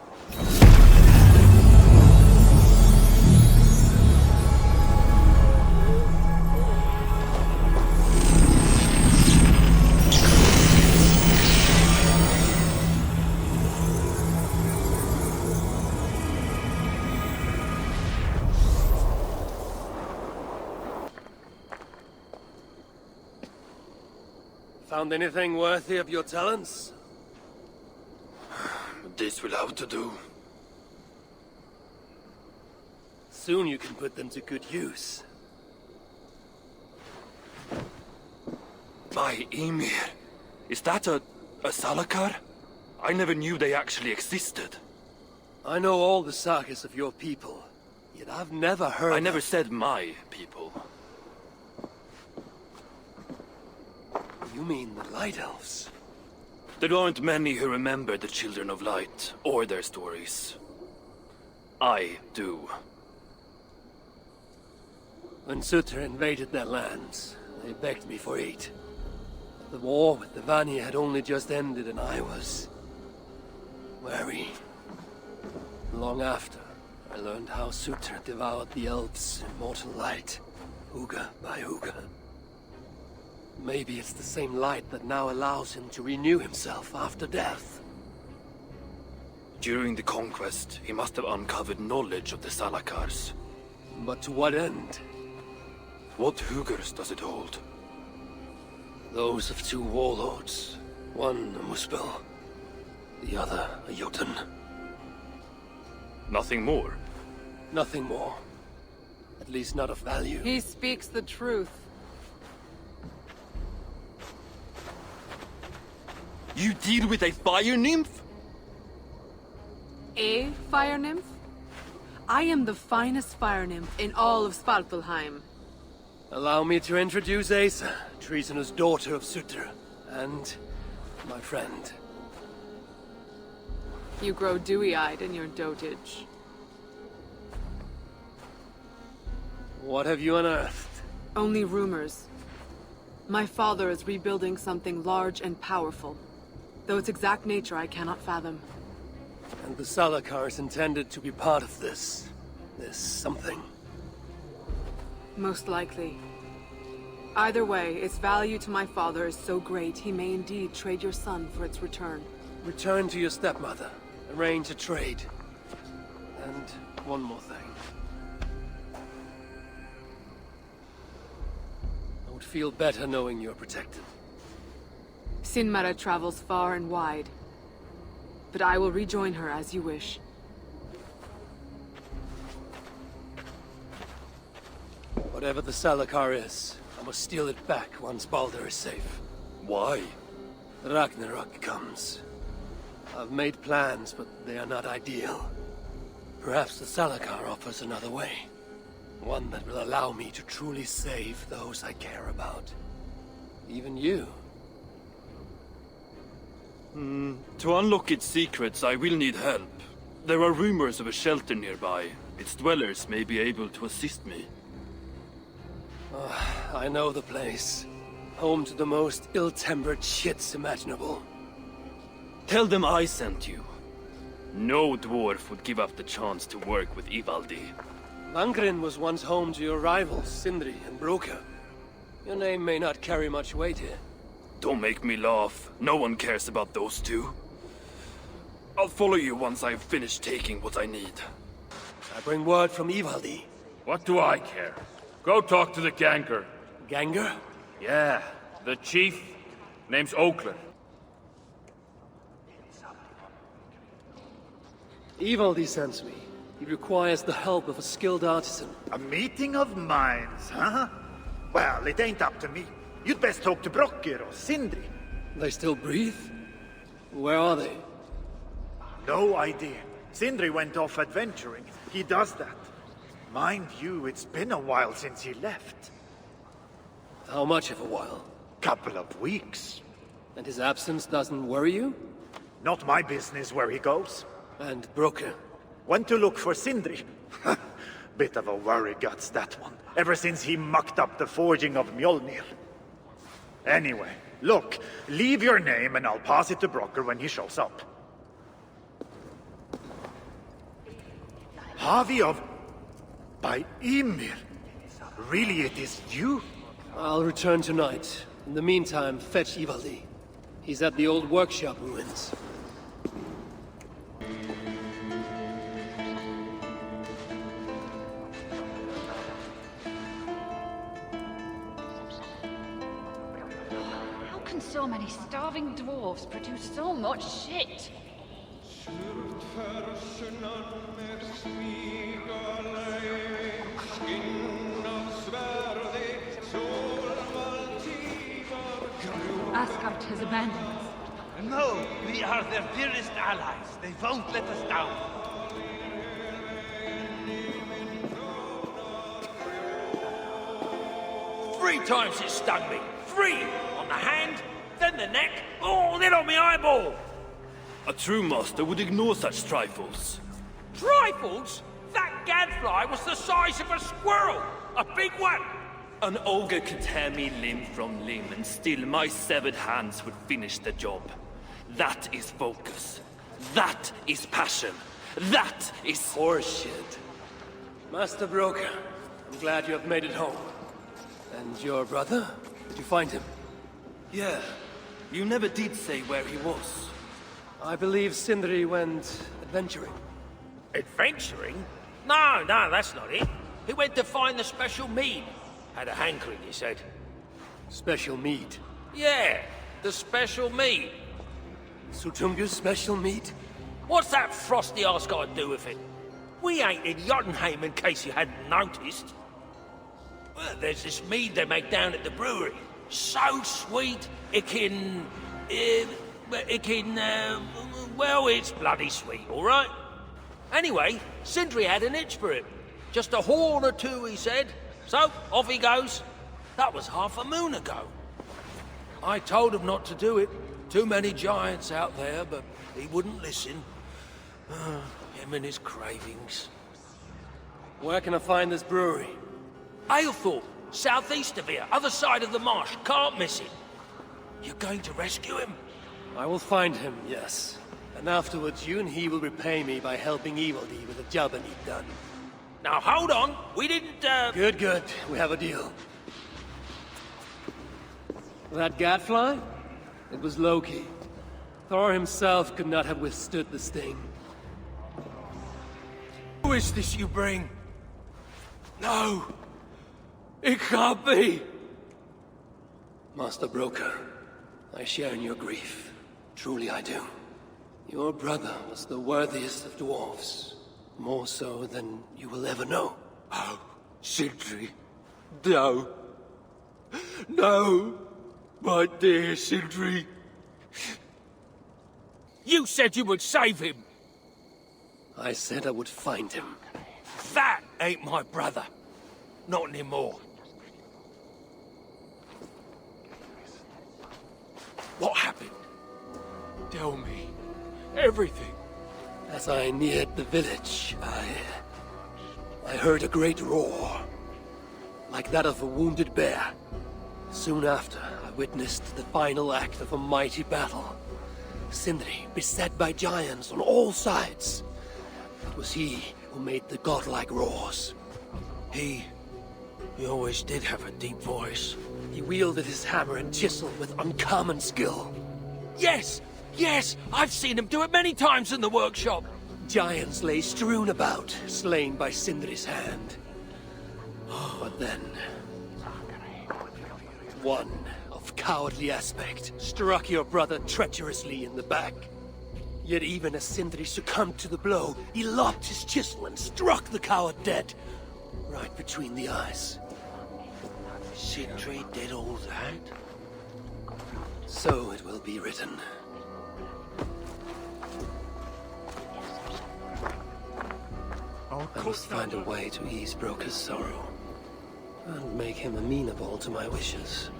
A: Found anything worthy of your talents?
C: This will have to do.
A: Soon you can put them to good use.
C: By Ymir, is that a Salakar? I never knew they actually existed.
A: I know all the sagas of your people, yet I've never heard...
C: I never said my people.
A: You mean the Light Elves?
C: There aren't many who remember the Children of Light, or their stories. I do.
A: When Surtur invaded their lands, they begged me for aid. The war with the Vanir had only just ended and I was... wary. Long after, I learned how Surtur devoured the elves' immortal light, Hugr by Hugr. Maybe it's the same light that now allows him to renew himself after death.
C: During the conquest, he must have uncovered knowledge of the Salakars.
A: But to what end?
C: What Hugrs does it hold?
A: Those of two warlords, One a Muspel, the other a Jotun.
J: Nothing more?
A: Nothing more. At least not of value.
B: He speaks the truth.
L: You deal with a fire nymph?
B: A fire nymph? I am the finest fire nymph in all of Svartalfheim.
A: Allow me to introduce Asa, treasonous daughter of Sutter, and my friend.
B: You grow dewy-eyed in your dotage.
A: What have you unearthed?
B: Only rumors. My father is rebuilding something large and powerful, though its exact nature I cannot fathom.
A: And the Salakar is intended to be part of this something.
B: Most likely. Either way, its value to my father is so great he may indeed trade your son for its return.
A: Return to your stepmother. Arrange a trade. And one more thing. I would feel better knowing you're protected.
B: Sinmara travels far and wide, but I will rejoin her as you wish.
A: Whatever the Salakar is, I must steal it back once Baldur is safe.
L: Why?
A: RAGNAROK comes. I've made plans, but they are not ideal. Perhaps the Salakar offers another way. One that will allow me to truly save those I care about. Even you.
L: To unlock its secrets, I will need help. There are rumors of a shelter nearby. Its dwellers may be able to assist me.
A: I know the place. Home to the most ill-tempered shits imaginable.
L: Tell them I sent you. No dwarf would give up the chance to work with Ivaldi.
A: Langren was once home to your rivals, Sindri and Broka. Your name may not carry much weight here.
L: Don't make me laugh. No one cares about those two. I'll follow you once I've finished taking what I need.
A: I bring word from Ivaldi.
J: What do I care? Go talk to the Ganger.
A: Ganger?
J: Yeah, the chief. Name's Oakland.
A: Ivaldi sends me. He requires the help of a skilled artisan.
K: A meeting of minds, huh? Well, it ain't up to me. You'd best talk to Brokkr or Sindri.
A: They still breathe? Where are they?
K: No idea. Sindri went off adventuring. He does that. Mind you, it's been a while since he left.
A: How much of a while?
K: Couple of weeks.
A: And his absence doesn't worry you?
K: Not my business where he goes.
A: And Broka?
K: Went to look for Sindri. Bit of a worry guts, that one. Ever since he mucked up the forging of Mjolnir. Anyway, look, leave your name and I'll pass it to Brokkr when he shows up. Havi of... by Ymir. Really, it is you?
A: I'll return tonight. In the meantime, fetch Ivaldi. He's at the old workshop ruins.
M: How can so many starving dwarves produce so much shit?
E: Asgard has abandoned us.
N: No, we are their dearest allies. They won't let us down.
I: Three times it stung me. 3! On the hand, then the neck, oh, then on my eyeball!
L: A true master would ignore such trifles.
I: Trifles? That gadfly was the size of a squirrel! A big one!
L: An ogre could tear me limb from limb, and still my severed hands would finish the job. That is focus. That is passion. That is
A: horseshit. Master Broka, I'm glad you have made it home. And your brother? Did you find him?
L: Yeah. You never did say where he was.
A: I believe Sindri went adventuring.
I: Adventuring? No, that's not it. He went to find the special mead. Had a hankering, he said.
A: Special mead?
I: Yeah, the special mead.
A: Sutunga's special meat?
I: What's that frosty arse got to do with it? We ain't in Jotunheim, in case you hadn't noticed. Well, there's this mead they make down at the brewery. So sweet, well, it's bloody sweet, all right? Anyway, Sindri had an itch for it. Just a horn or two, he said. So, off he goes. That was half a moon ago.
A: I told him not to do it. Too many giants out there, but he wouldn't listen. Him and his cravings. Where can I find this brewery?
I: Eivor, southeast of here, other side of the marsh. Can't miss it. You're going to rescue him?
A: I will find him, yes. And afterwards, you and he will repay me by helping Evildy with the job I need done.
I: Now, hold on. We didn't,
A: Good, good. We have a deal. That gadfly? It was Loki. Thor himself could not have withstood the sting. Who is this you bring? No! It can't be! Master Broker, I share in your grief. Truly I do. Your brother was the worthiest of dwarves. More so than you will ever know. Oh, Sindri. No. No! My dear Sindri.
I: You said you would save him.
A: I said I would find him.
I: That ain't my brother. Not anymore. What happened?
A: Tell me. Everything. As I neared the village, I heard a great roar. Like that of a wounded bear. Soon after, I witnessed the final act of a mighty battle. Sindri beset by giants on all sides. It was he who made the godlike roars.
I: He always did have a deep voice.
A: He wielded his hammer and chisel with uncommon skill.
I: Yes! Yes! I've seen him do it many times in the workshop!
A: Giants lay strewn about, slain by Sindri's hand. But then... one of cowardly aspect struck your brother treacherously in the back. Yet even as Sindri succumbed to the blow, he lopped his chisel and struck the coward dead, right between the eyes.
I: Sindri did all that?
A: So it will be written. I must find a way to ease Broker's sorrow, and make him amenable to my wishes.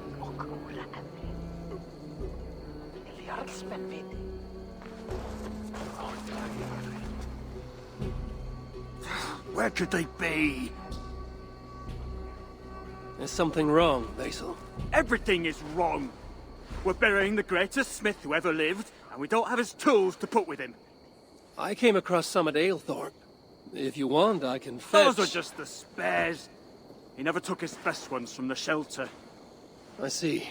C: Where could they be?
A: There's something wrong, Basil.
K: Everything is wrong. We're burying the greatest smith who ever lived, and we don't have his tools to put with him.
A: I came across some at Aylthorpe. If you want, I can fetch...
K: Those are just the spares. He never took his best ones from the shelter.
A: I see.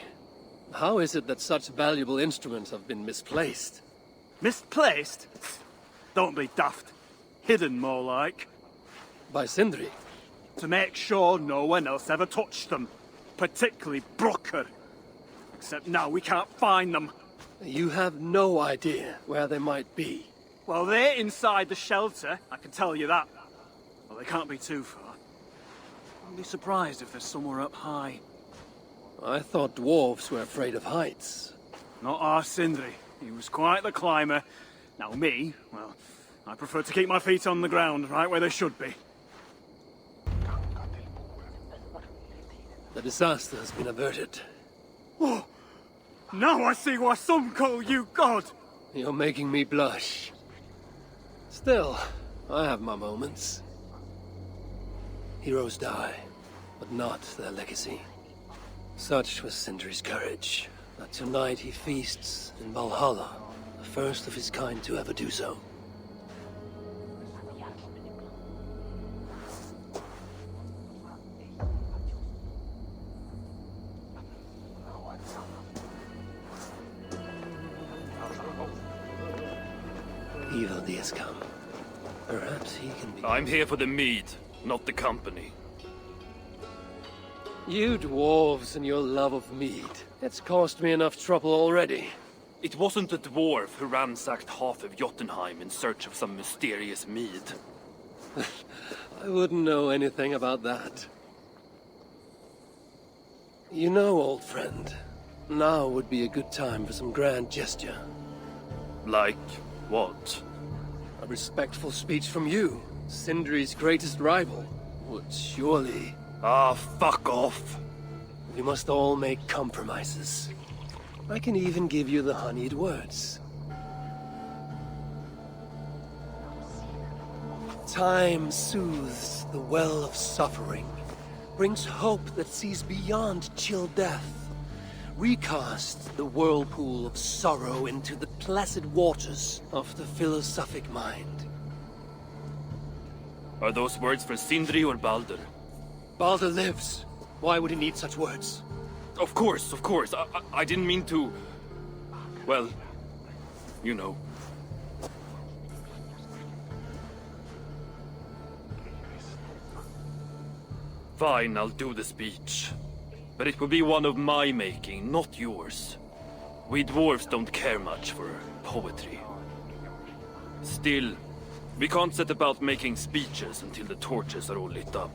A: How is it that such valuable instruments have been misplaced?
K: Misplaced? Don't be daft. Hidden, more like.
A: By Sindri?
K: To make sure no one else ever touched them. Particularly Broker. Except now we can't find them.
A: You have no idea where they might be.
K: Well, they're inside the shelter, I can tell you that. Well, they can't be too far. I'd be surprised if they're somewhere up high.
A: I thought dwarves were afraid of heights.
K: Not our Sindri. He was quite the climber. Now me, well, I prefer to keep my feet on the ground, right where they should be.
A: The disaster has been averted.
K: Oh! Now I see why some call you God!
A: You're making me blush. Still, I have my moments. Heroes die, but not their legacy. Such was Sindri's courage, that tonight he feasts in Valhalla, the first of his kind to ever do so. Evildy has come. Perhaps he can be...
L: I'm here for the mead, not the company.
A: You dwarves and your love of mead. It's caused me enough trouble already.
L: It wasn't a dwarf who ransacked half of Jotunheim in search of some mysterious mead.
A: I wouldn't know anything about that. You know, old friend, now would be a good time for some grand gesture.
L: Like what?
A: A respectful speech from you, Sindri's greatest rival, would surely...
L: Ah, fuck off!
A: We must all make compromises. I can even give you the honeyed words. Time soothes the well of suffering, brings hope that sees beyond chill death, recasts the whirlpool of sorrow into the placid waters of the philosophic mind.
L: Are those words for Sindri or Baldur?
A: Baldur lives. Why would he need such words?
L: Of course, of course. I didn't mean to... Well, you know. Fine, I'll do the speech. But it will be one of my making, not yours. We dwarves don't care much for poetry. Still, we can't set about making speeches until the torches are all lit up.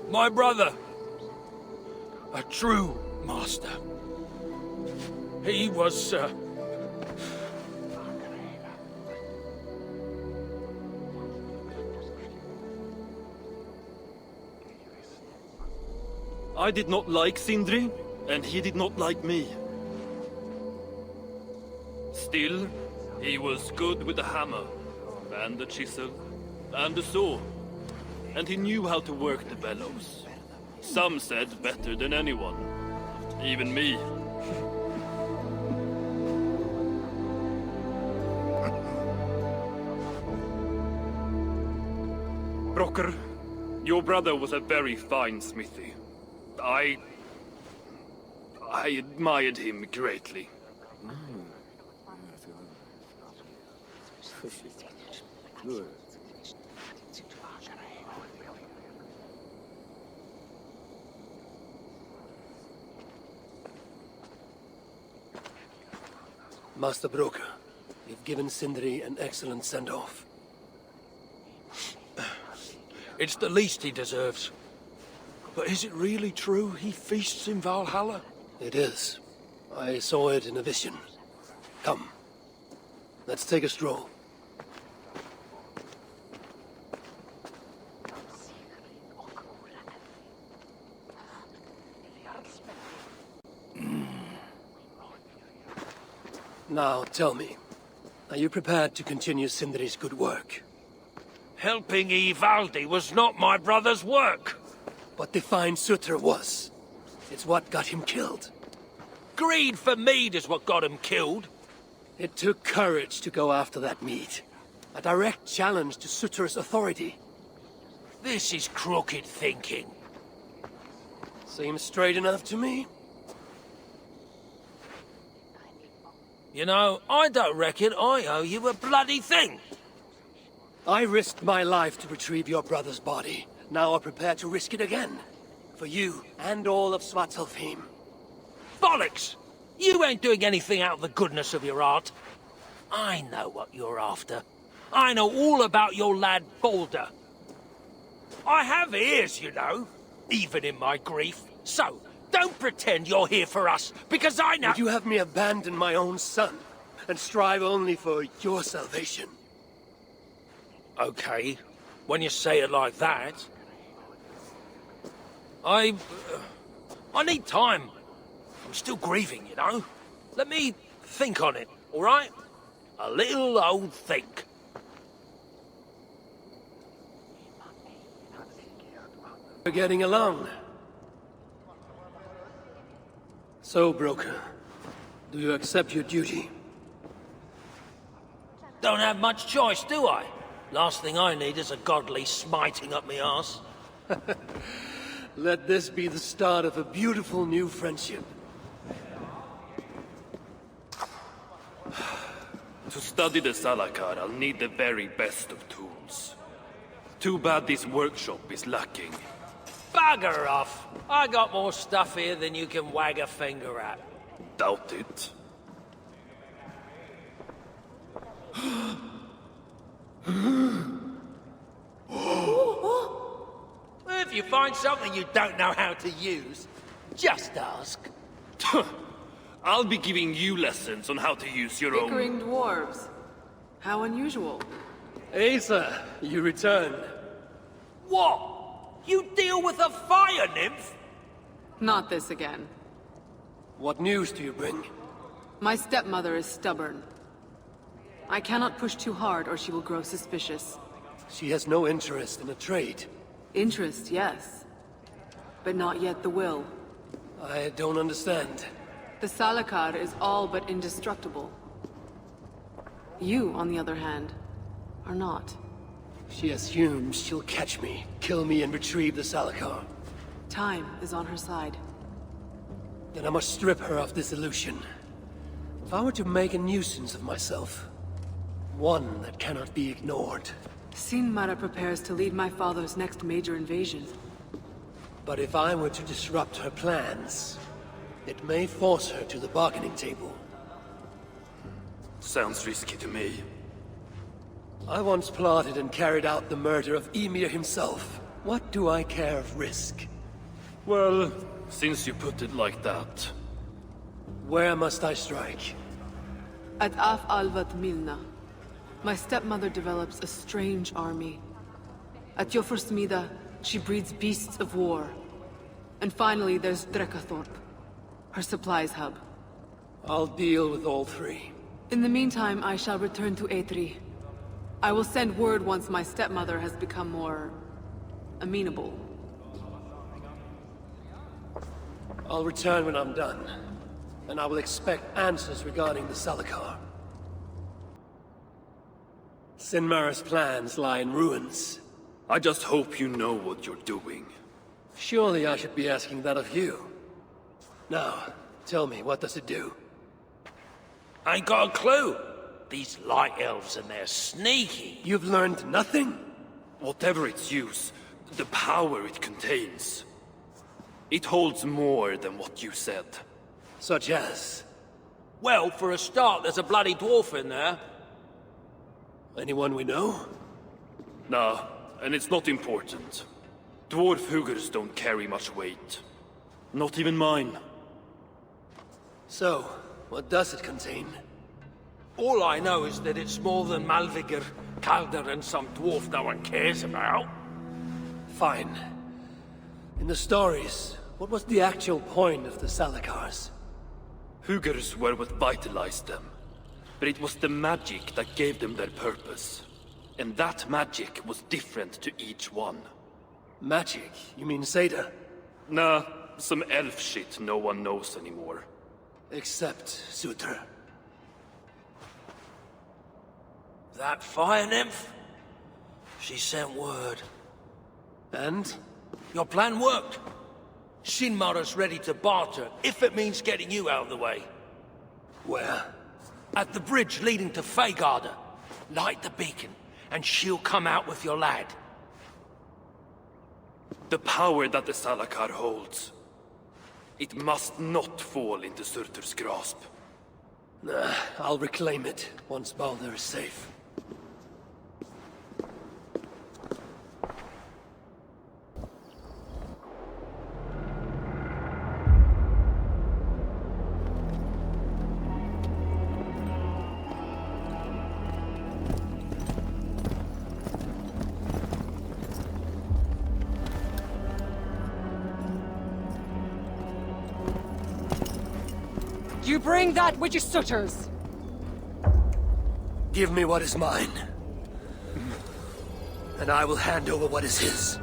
C: My brother, a true master. He was,
L: I did not like Sindri, and he did not like me. Still, he was good with the hammer, and the chisel, and the saw. And he knew how to work the bellows. Some said better than anyone. Even me. Brocker, your brother was a very fine smithy. I admired him greatly.
A: Master Broker, you've given Sindri an excellent send-off.
C: it's the least he deserves. But is it really true he feasts in Valhalla?
A: It is. I saw it in a vision. Come. Let's take a stroll. Now, tell me, are you prepared to continue Sindri's good work?
C: Helping Ivaldi was not my brother's work.
A: But the fine Sutter was. It's what got him killed.
C: Greed for mead is what got him killed.
A: It took courage to go after that mead. A direct challenge to Sutter's authority.
C: This is crooked thinking.
A: Seems straight enough to me.
C: You know, I don't reckon I owe you a bloody thing.
A: I risked my life to retrieve your brother's body. Now I'm prepared to risk it again. For you and all of Svartalfheim.
C: Bollocks! You ain't doing anything out of the goodness of your heart. I know what you're after. I know all about your lad Baldur. I have ears, you know, even in my grief. So, don't pretend you're here for us, because I know—
A: Would you have me abandon my own son, and strive only for your salvation?
C: Okay, when you say it like that. I need time. I'm still grieving, you know. Let me think on it, all right? A little old think.
A: We're getting along. So, Broker, do you accept your duty?
C: Don't have much choice, do I?
N: Last thing I need is a godly smiting up me arse.
A: Let this be the start of a beautiful new friendship.
L: To study the Salakar, I'll need the very best of tools. Too bad this workshop is lacking.
N: Bugger off! I got more stuff here than you can wag a finger at.
L: Doubt it.
N: If you find something you don't know how to use, just ask.
L: I'll be giving you lessons on how to use your own...
B: Bickering dwarves. How unusual.
A: Asa, you returned.
N: What? You deal with a fire nymph?
B: Not this again.
A: What news do you bring?
B: My stepmother is stubborn. I cannot push too hard or she will grow suspicious.
A: She has no interest in a trade.
B: Interest, yes. But not yet the will.
A: I don't understand.
B: The Salakar is all but indestructible. You, on the other hand, are not.
A: She assumes she'll catch me, kill me, and retrieve the Salakar.
B: Time is on her side.
A: Then I must strip her of this illusion. If I were to make a nuisance of myself, one that cannot be ignored.
B: Sinmara prepares to lead my father's next major invasion.
A: But if I were to disrupt her plans, it may force her to the bargaining table.
L: Sounds risky to me.
A: I once plotted and carried out the murder of Ymir himself. What do I care of risk?
L: Well, since you put it like that...
A: Where must I strike?
B: At Af Alvat Milna, my stepmother develops a strange army. At Jofursmida, she breeds beasts of war. And finally, there's Drekathorp, her supplies hub.
A: I'll deal with all three.
B: In the meantime, I shall return to Eitri. I will send word once my stepmother has become more... amenable.
A: I'll return when I'm done. And I will expect answers regarding the Salakar. Sinmara's plans lie in ruins.
L: I just hope you know what you're doing.
A: Surely I should be asking that of you. Now, tell me, what does it do?
N: Ain't got a clue. These light elves and they're sneaky.
A: You've learned nothing?
L: Whatever its use, the power it contains. It holds more than what you said.
A: Such as?
N: Well, for a start, there's a bloody dwarf in there.
A: Anyone we know?
L: Nah, and it's not important. Dwarf Hugers don't carry much weight. Not even mine.
A: So, what does it contain?
N: All I know is that it's more than Malvigar, Calder, and some dwarf no one cares about.
A: Fine. In the stories, what was the actual point of the Salakars?
L: Hugers were what vitalized them. But it was the magic that gave them their purpose. And that magic was different to each one.
A: Magic? You mean Seda?
L: Nah, some elf shit no one knows anymore.
A: Except Sutra.
N: That fire nymph? She sent word.
A: And?
N: Your plan worked. Sinmara's ready to barter, if it means getting you out of the way.
A: Where?
N: At the bridge leading to Feygarda. Light the beacon, and she'll come out with your lad.
L: The power that the Salakar holds. It must not fall into Surtur's grasp.
A: Nah, I'll reclaim it once Baldur is safe.
F: You bring that which is Sutter's.
A: Give me what is mine. And I will hand over what is his.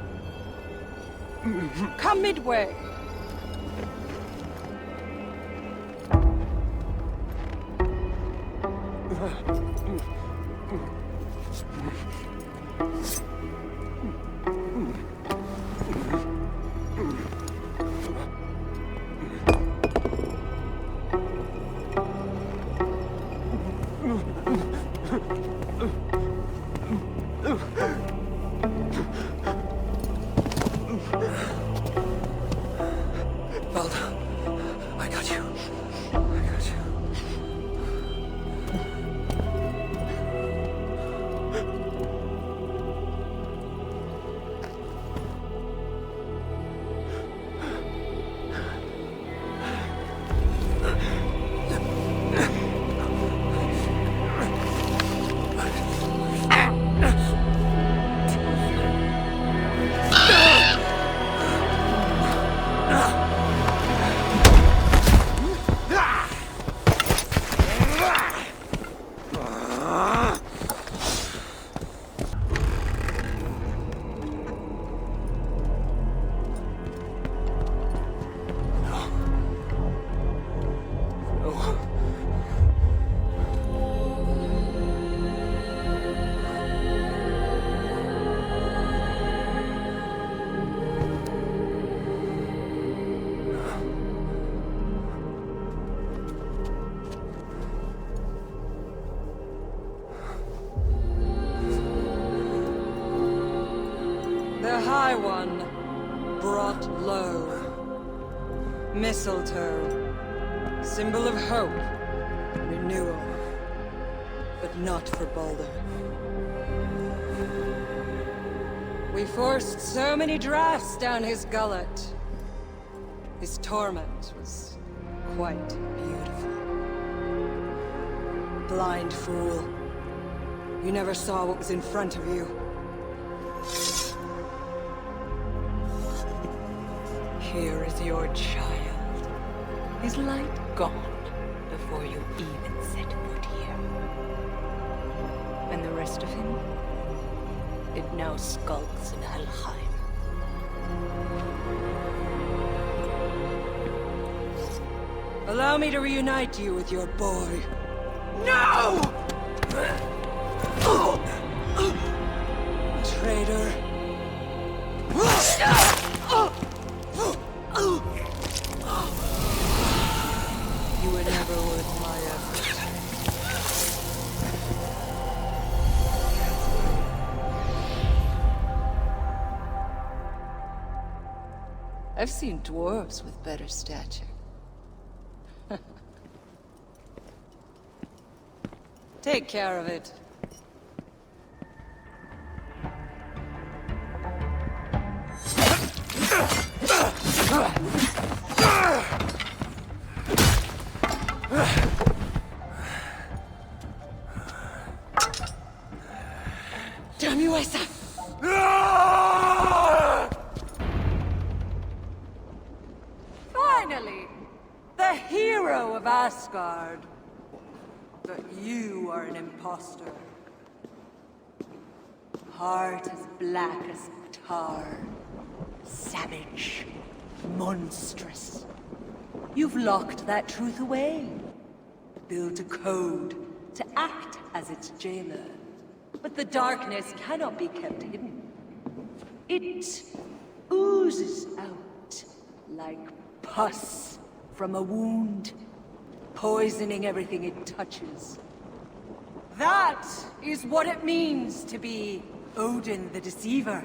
F: Come midway.
A: I got you. I got you.
F: The High One brought low. Mistletoe, symbol of hope, renewal, but not for Baldur. We forced so many drafts down his gullet. His torment was quite beautiful. Blind fool. You never saw what was in front of you. Here is your child. His light gone before you even set foot here. And the rest of him? It now skulks in Helheim. Allow me to reunite you with your boy. No! Traitor. You were never worth my effort. I've seen dwarves with better stature. Take care of it. Damn you, Asa! Finally! The hero of Asgard! But you are an imposter. Heart as black as tar. Savage. Monstrous. You've locked that truth away. Built a code to act as its jailer. But the darkness cannot be kept hidden. It oozes out like pus from a wound, poisoning everything it touches. That is what it means to be Odin the Deceiver.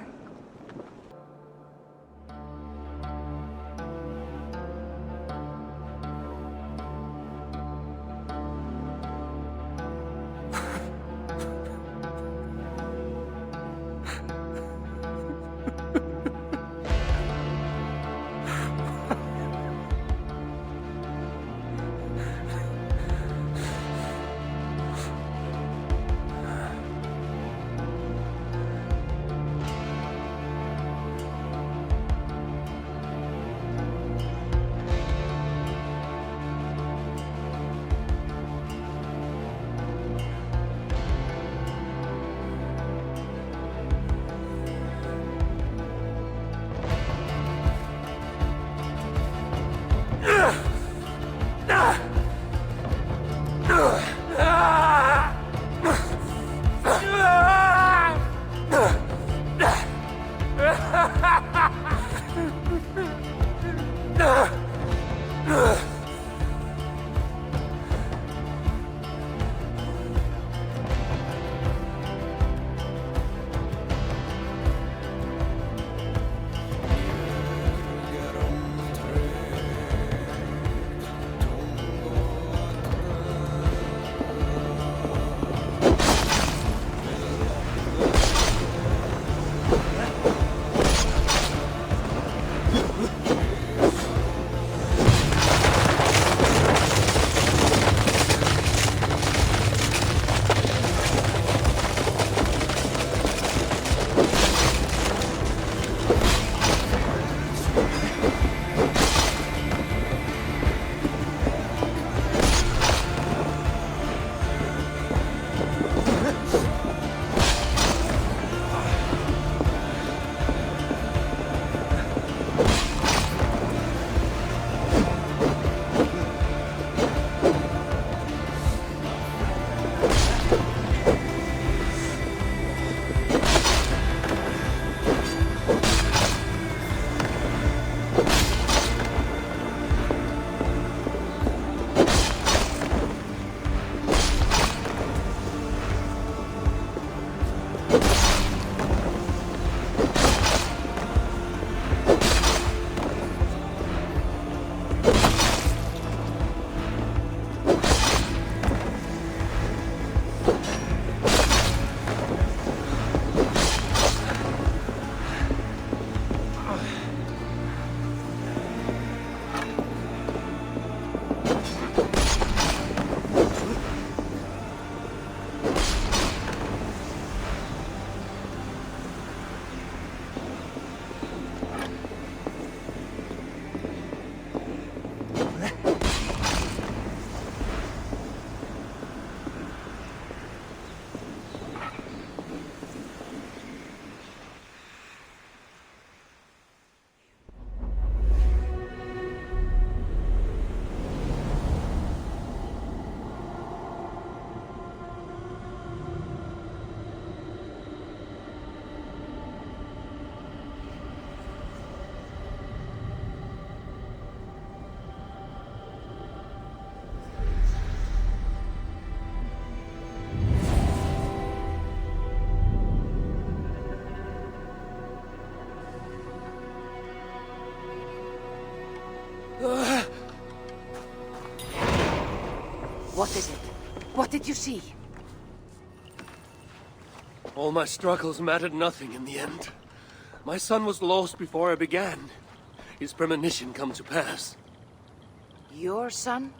F: What is it? What did you see?
A: All my struggles mattered nothing in the end. My son was lost before I began. His premonition come to pass.
F: Your son?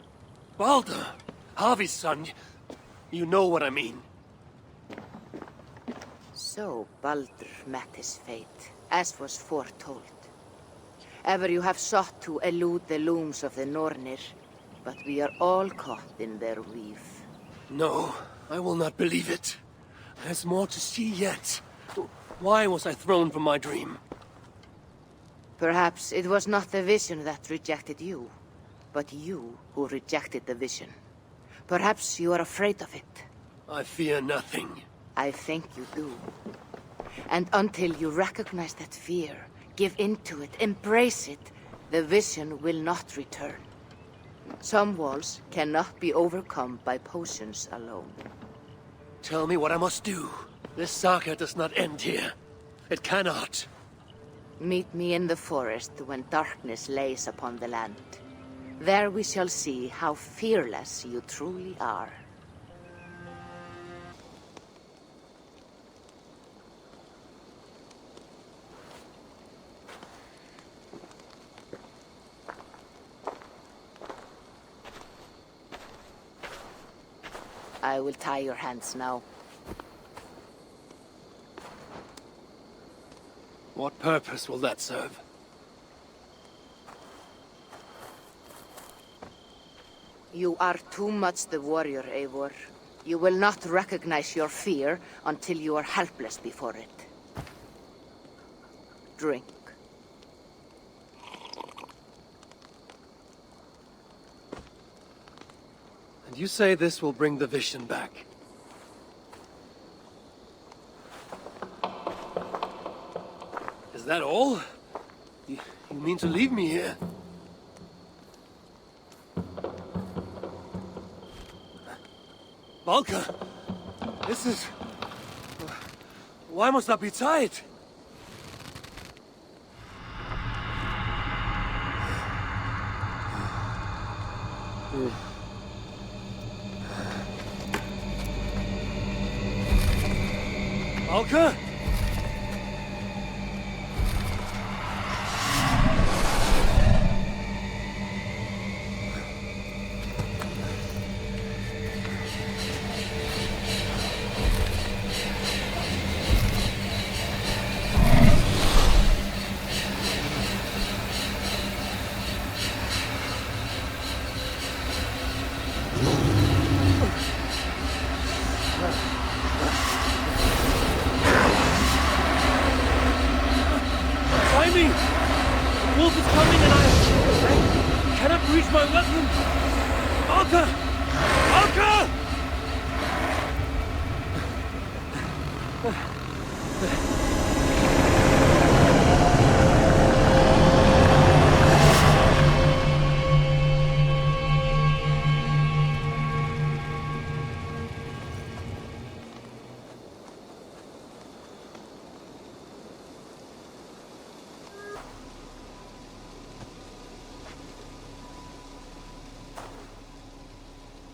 A: Baldur! Harvey's son. You know what I mean.
F: So Baldur met his fate, as was foretold. Ever you have sought to elude the looms of the Nornir, but we are all caught in their weave.
A: No, I will not believe it. There's more to see yet. Why was I thrown from my dream?
F: Perhaps it was not the vision that rejected you, but you who rejected the vision. Perhaps you are afraid of it.
A: I fear nothing.
F: I think you do. And until you recognize that fear, give in to it, embrace it, the vision will not return. Some walls cannot be overcome by potions alone.
A: Tell me what I must do. This saga does not end here. It cannot.
F: Meet me in the forest when darkness lays upon the land. There we shall see how fearless you truly are. I will tie your hands now.
A: What purpose will that serve?
F: You are too much the warrior, Eivor. You will not recognize your fear until you are helpless before it. Drink.
A: And you say this will bring the vision back? Is that all? You mean to leave me here? Valka! This is... Why must I be tied? Valka?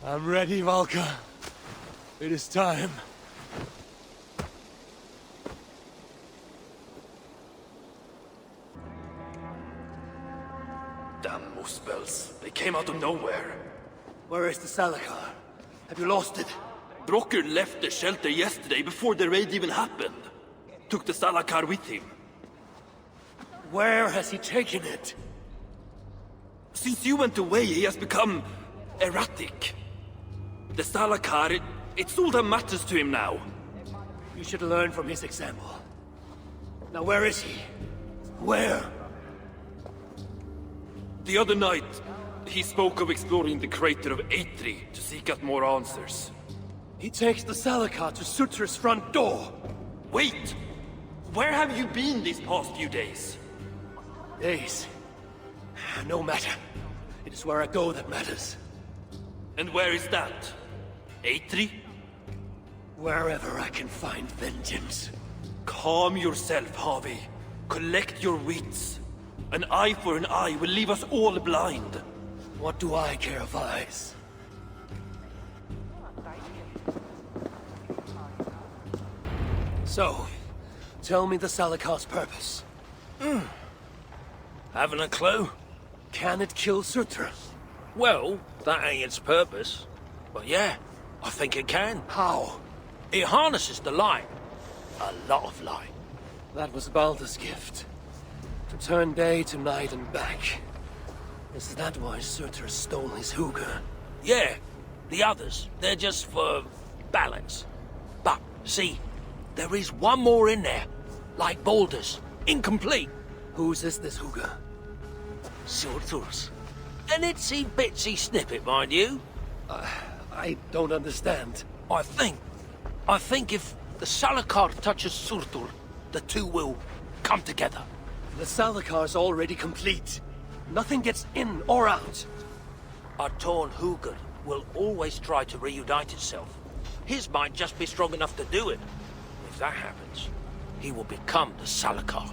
A: I'm ready, Valka. It is time.
L: Damn Muspels. They came out of nowhere.
A: Where is the Salakar? Have you lost it?
L: Brocker left the shelter yesterday before the raid even happened. Took the Salakar with him.
A: Where has he taken it?
L: Since you went away, he has become erratic. The Salakar, it's all that matters to him now.
A: You should learn from his example. Now where is he? Where?
L: The other night, he spoke of exploring the crater of Eitri to seek out more answers.
A: He takes the Salakar to Sutra's front door.
L: Wait! Where have you been these past few days?
A: Days. No matter. It is where I go that matters.
L: And where is that? Eitri?
A: Wherever I can find vengeance.
L: Calm yourself, Harvey. Collect your wits. An eye for an eye will leave us all blind.
A: What do I care of eyes? So, tell me the Salakar's purpose.
N: Haven't a clue?
A: Can it kill Surtur?
N: Well, that ain't its purpose. But yeah, I think it can.
A: How?
N: It harnesses the light. A lot of light.
A: That was Baldur's gift. To turn day to night and back. Is that why Surtur stole his hooker?
N: Yeah, the others, they're just for balance. But, see, there is one more in there. Like Baldur's. Incomplete.
A: Whose is this hooker?
N: Surtur's. An itsy bitsy snippet, mind you.
A: I don't understand.
N: I think if the Salakar touches Surtur, the two will come together.
A: The Salakar's already complete. Nothing gets in or out.
N: A torn hooker will always try to reunite itself. His might just be strong enough to do it. If that happens, he will become the Salakar.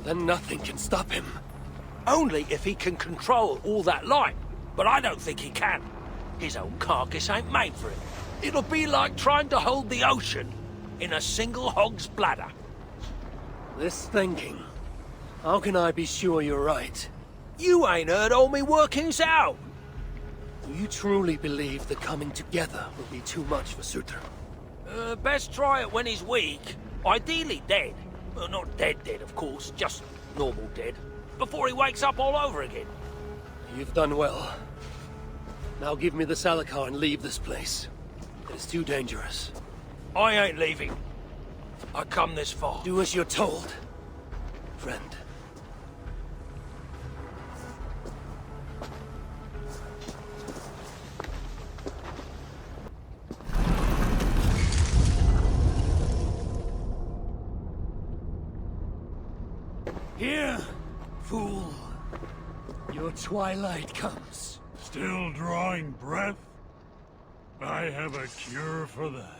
A: Then nothing can stop him.
N: Only if he can control all that light. But I don't think he can. His own carcass ain't made for it. It'll be like trying to hold the ocean in a single hog's bladder.
A: This thinking. How can I be sure you're right?
N: You ain't heard all me workings out.
A: Do you truly believe the coming together will be too much for Surtur?
N: Best try it when he's weak. Ideally dead. Well, not dead, of course. Just normal dead. Before he wakes up all over again.
A: You've done well. Now give me the Salakar and leave this place. It is too dangerous.
N: I ain't leaving. I come this far.
A: Do as you're told, friend. Here, fool. Your twilight comes.
C: Still drawing breath? I have a cure for that.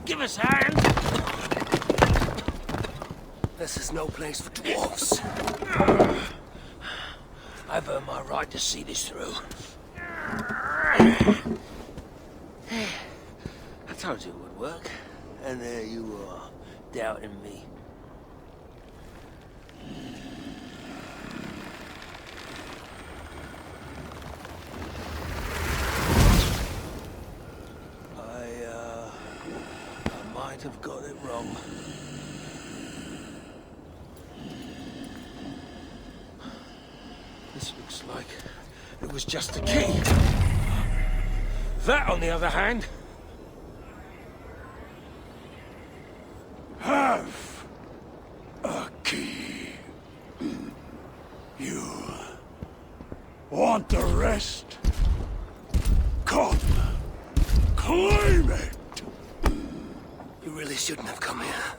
N: Give us a hand.
A: This is no place for dwarves.
N: I've earned my right to see this through. I told you it would work, and there you are, doubting me. I might have got it wrong. This looks like it was just a key. That, on the other hand...
C: Have a key. You want the rest? Come, claim it.
A: You really shouldn't have come here.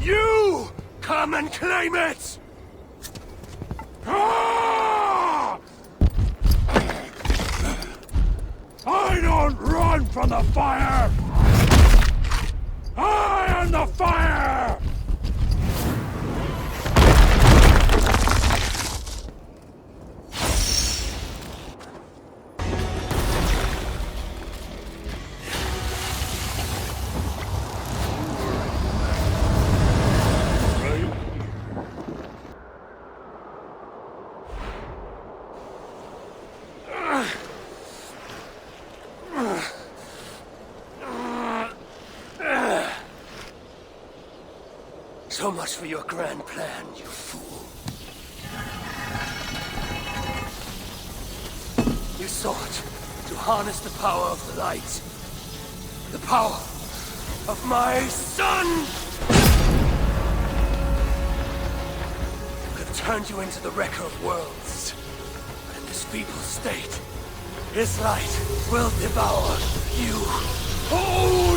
A: You come and claim it!
C: Ah! I don't run from the fire! I am the fire!
A: So much for your grand plan, you fool. You sought to harness the power of the light. The power of my son! turned you into the wrecker of worlds. But in this feeble state, his light will devour you whole!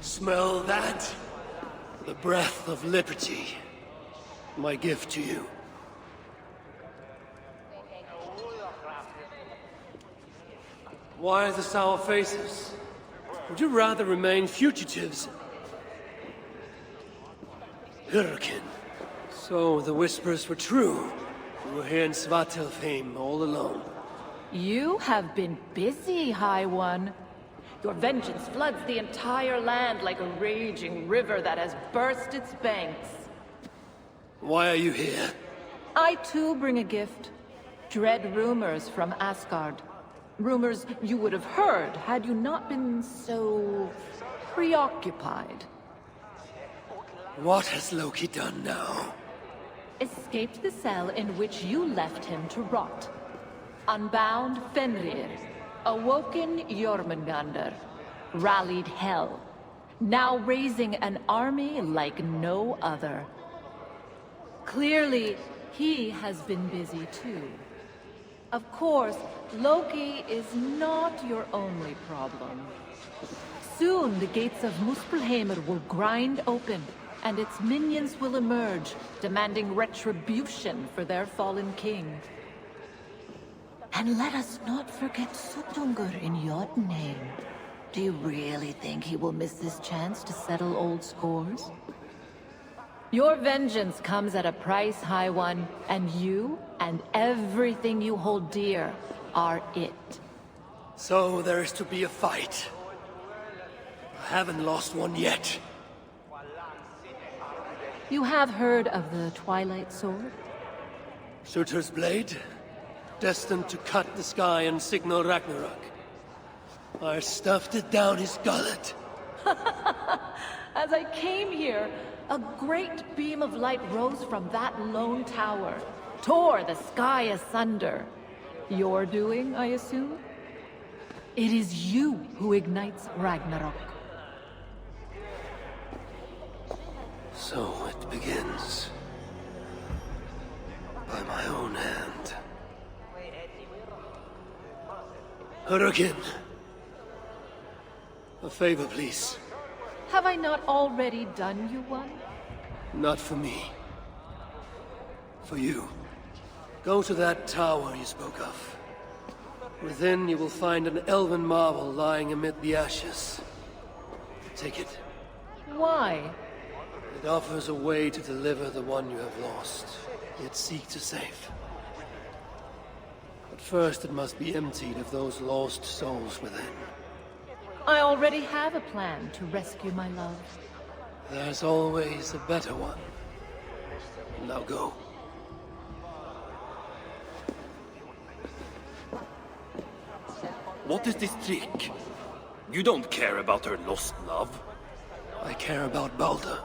A: Smell that? The breath of liberty. My gift to you. Why the sour faces? Would you rather remain fugitives? Hurricane. So the whispers were true. You were here in Svartalfheim all alone.
O: You have been busy, High One. Your vengeance floods the entire land like a raging river that has burst its banks.
A: Why are you here?
O: I too bring a gift. Dread rumors from Asgard. Rumors you would have heard had you not been so preoccupied.
A: What has Loki done now?
O: Escaped the cell in which you left him to rot. Unbound Fenrir. Awoken Jormungandr. Rallied Hel. Now raising an army like no other. Clearly, he has been busy too. Of course, Loki is not your only problem. Soon the gates of Muspelheim will grind open, and its minions will emerge, demanding retribution for their fallen king. And let us not forget Sutungur in Jotunheim. Do you really think he will miss this chance to settle old scores? Your vengeance comes at a price, High One, and you and everything you hold dear are it.
A: So there is to be a fight. I haven't lost one yet.
O: You have heard of the Twilight Sword?
A: Surtur's blade? Destined to cut the sky and signal Ragnarok. I stuffed it down his gullet.
O: As I came here, a great beam of light rose from that lone tower, tore the sky asunder. Your doing, I assume? It is you who ignites Ragnarok.
A: So it begins. By my own hand. Hurricane. A favor, please.
O: Have I not already done you one?
A: Not for me. For you. Go to that tower you spoke of. Within you will find an elven marvel lying amid the ashes. Take it.
O: Why?
A: It offers a way to deliver the one you have lost, yet seek to save. But first it must be emptied of those lost souls within.
O: I already have a plan to rescue my love.
A: There's always a better one. Now go.
L: What is this trick? You don't care about her lost love?
A: I care about Baldur.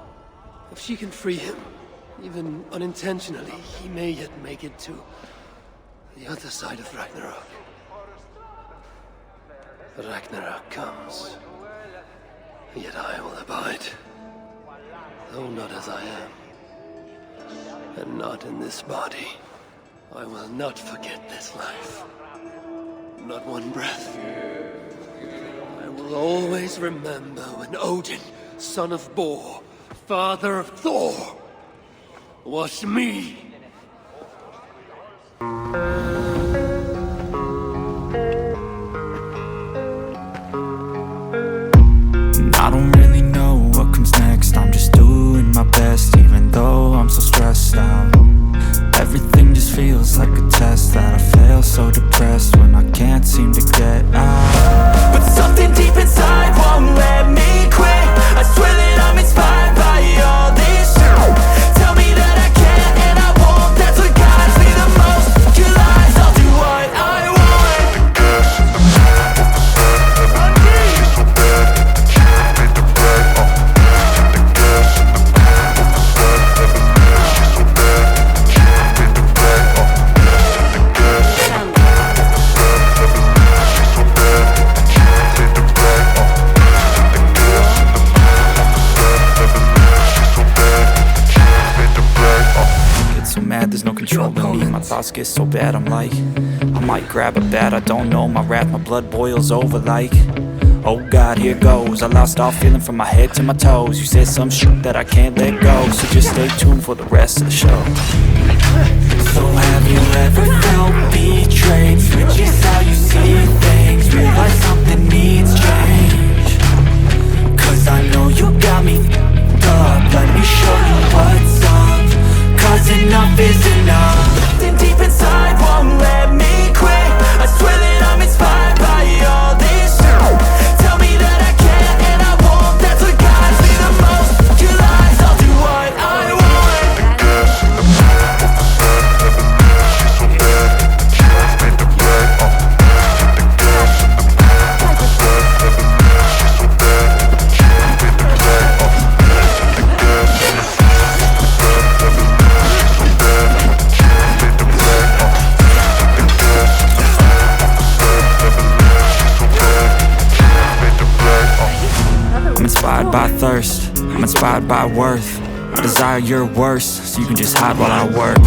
A: If she can free him, even unintentionally, he may yet make it to the other side of Ragnarok. Ragnarok comes, yet I will abide, though not as I am, and not in this body. I will not forget this life, not one breath. I will always remember when Odin, son of Bor, father of Thor, was me.
P: thoughts get so bad, I'm like, I might grab a bat, I don't know, my wrath, my blood boils over like, oh God, here goes. I lost all feeling from my head to my toes. You said some shit that I can't let go, so just stay tuned for the rest of the show. So have you ever felt betrayed? Switches how you see things, realize something needs change. Cause I know you got me f***ed up, let me show you what's up. Cause enough is enough. Something deep inside won't let me quit. I swear that I'm inspired by all this shit. Tell me that I can and I won't. That's what guides me the most. Your lies, I'll do what I want. I'm inspired by thirst, I'm inspired by worth. I desire your worst, so you can just hide while I work.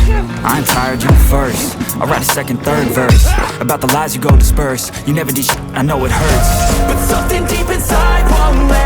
P: I ain't tired, you first. I'll write a second, third verse about the lies you go disperse. You never did shit, I know it hurts, but something deep inside won't let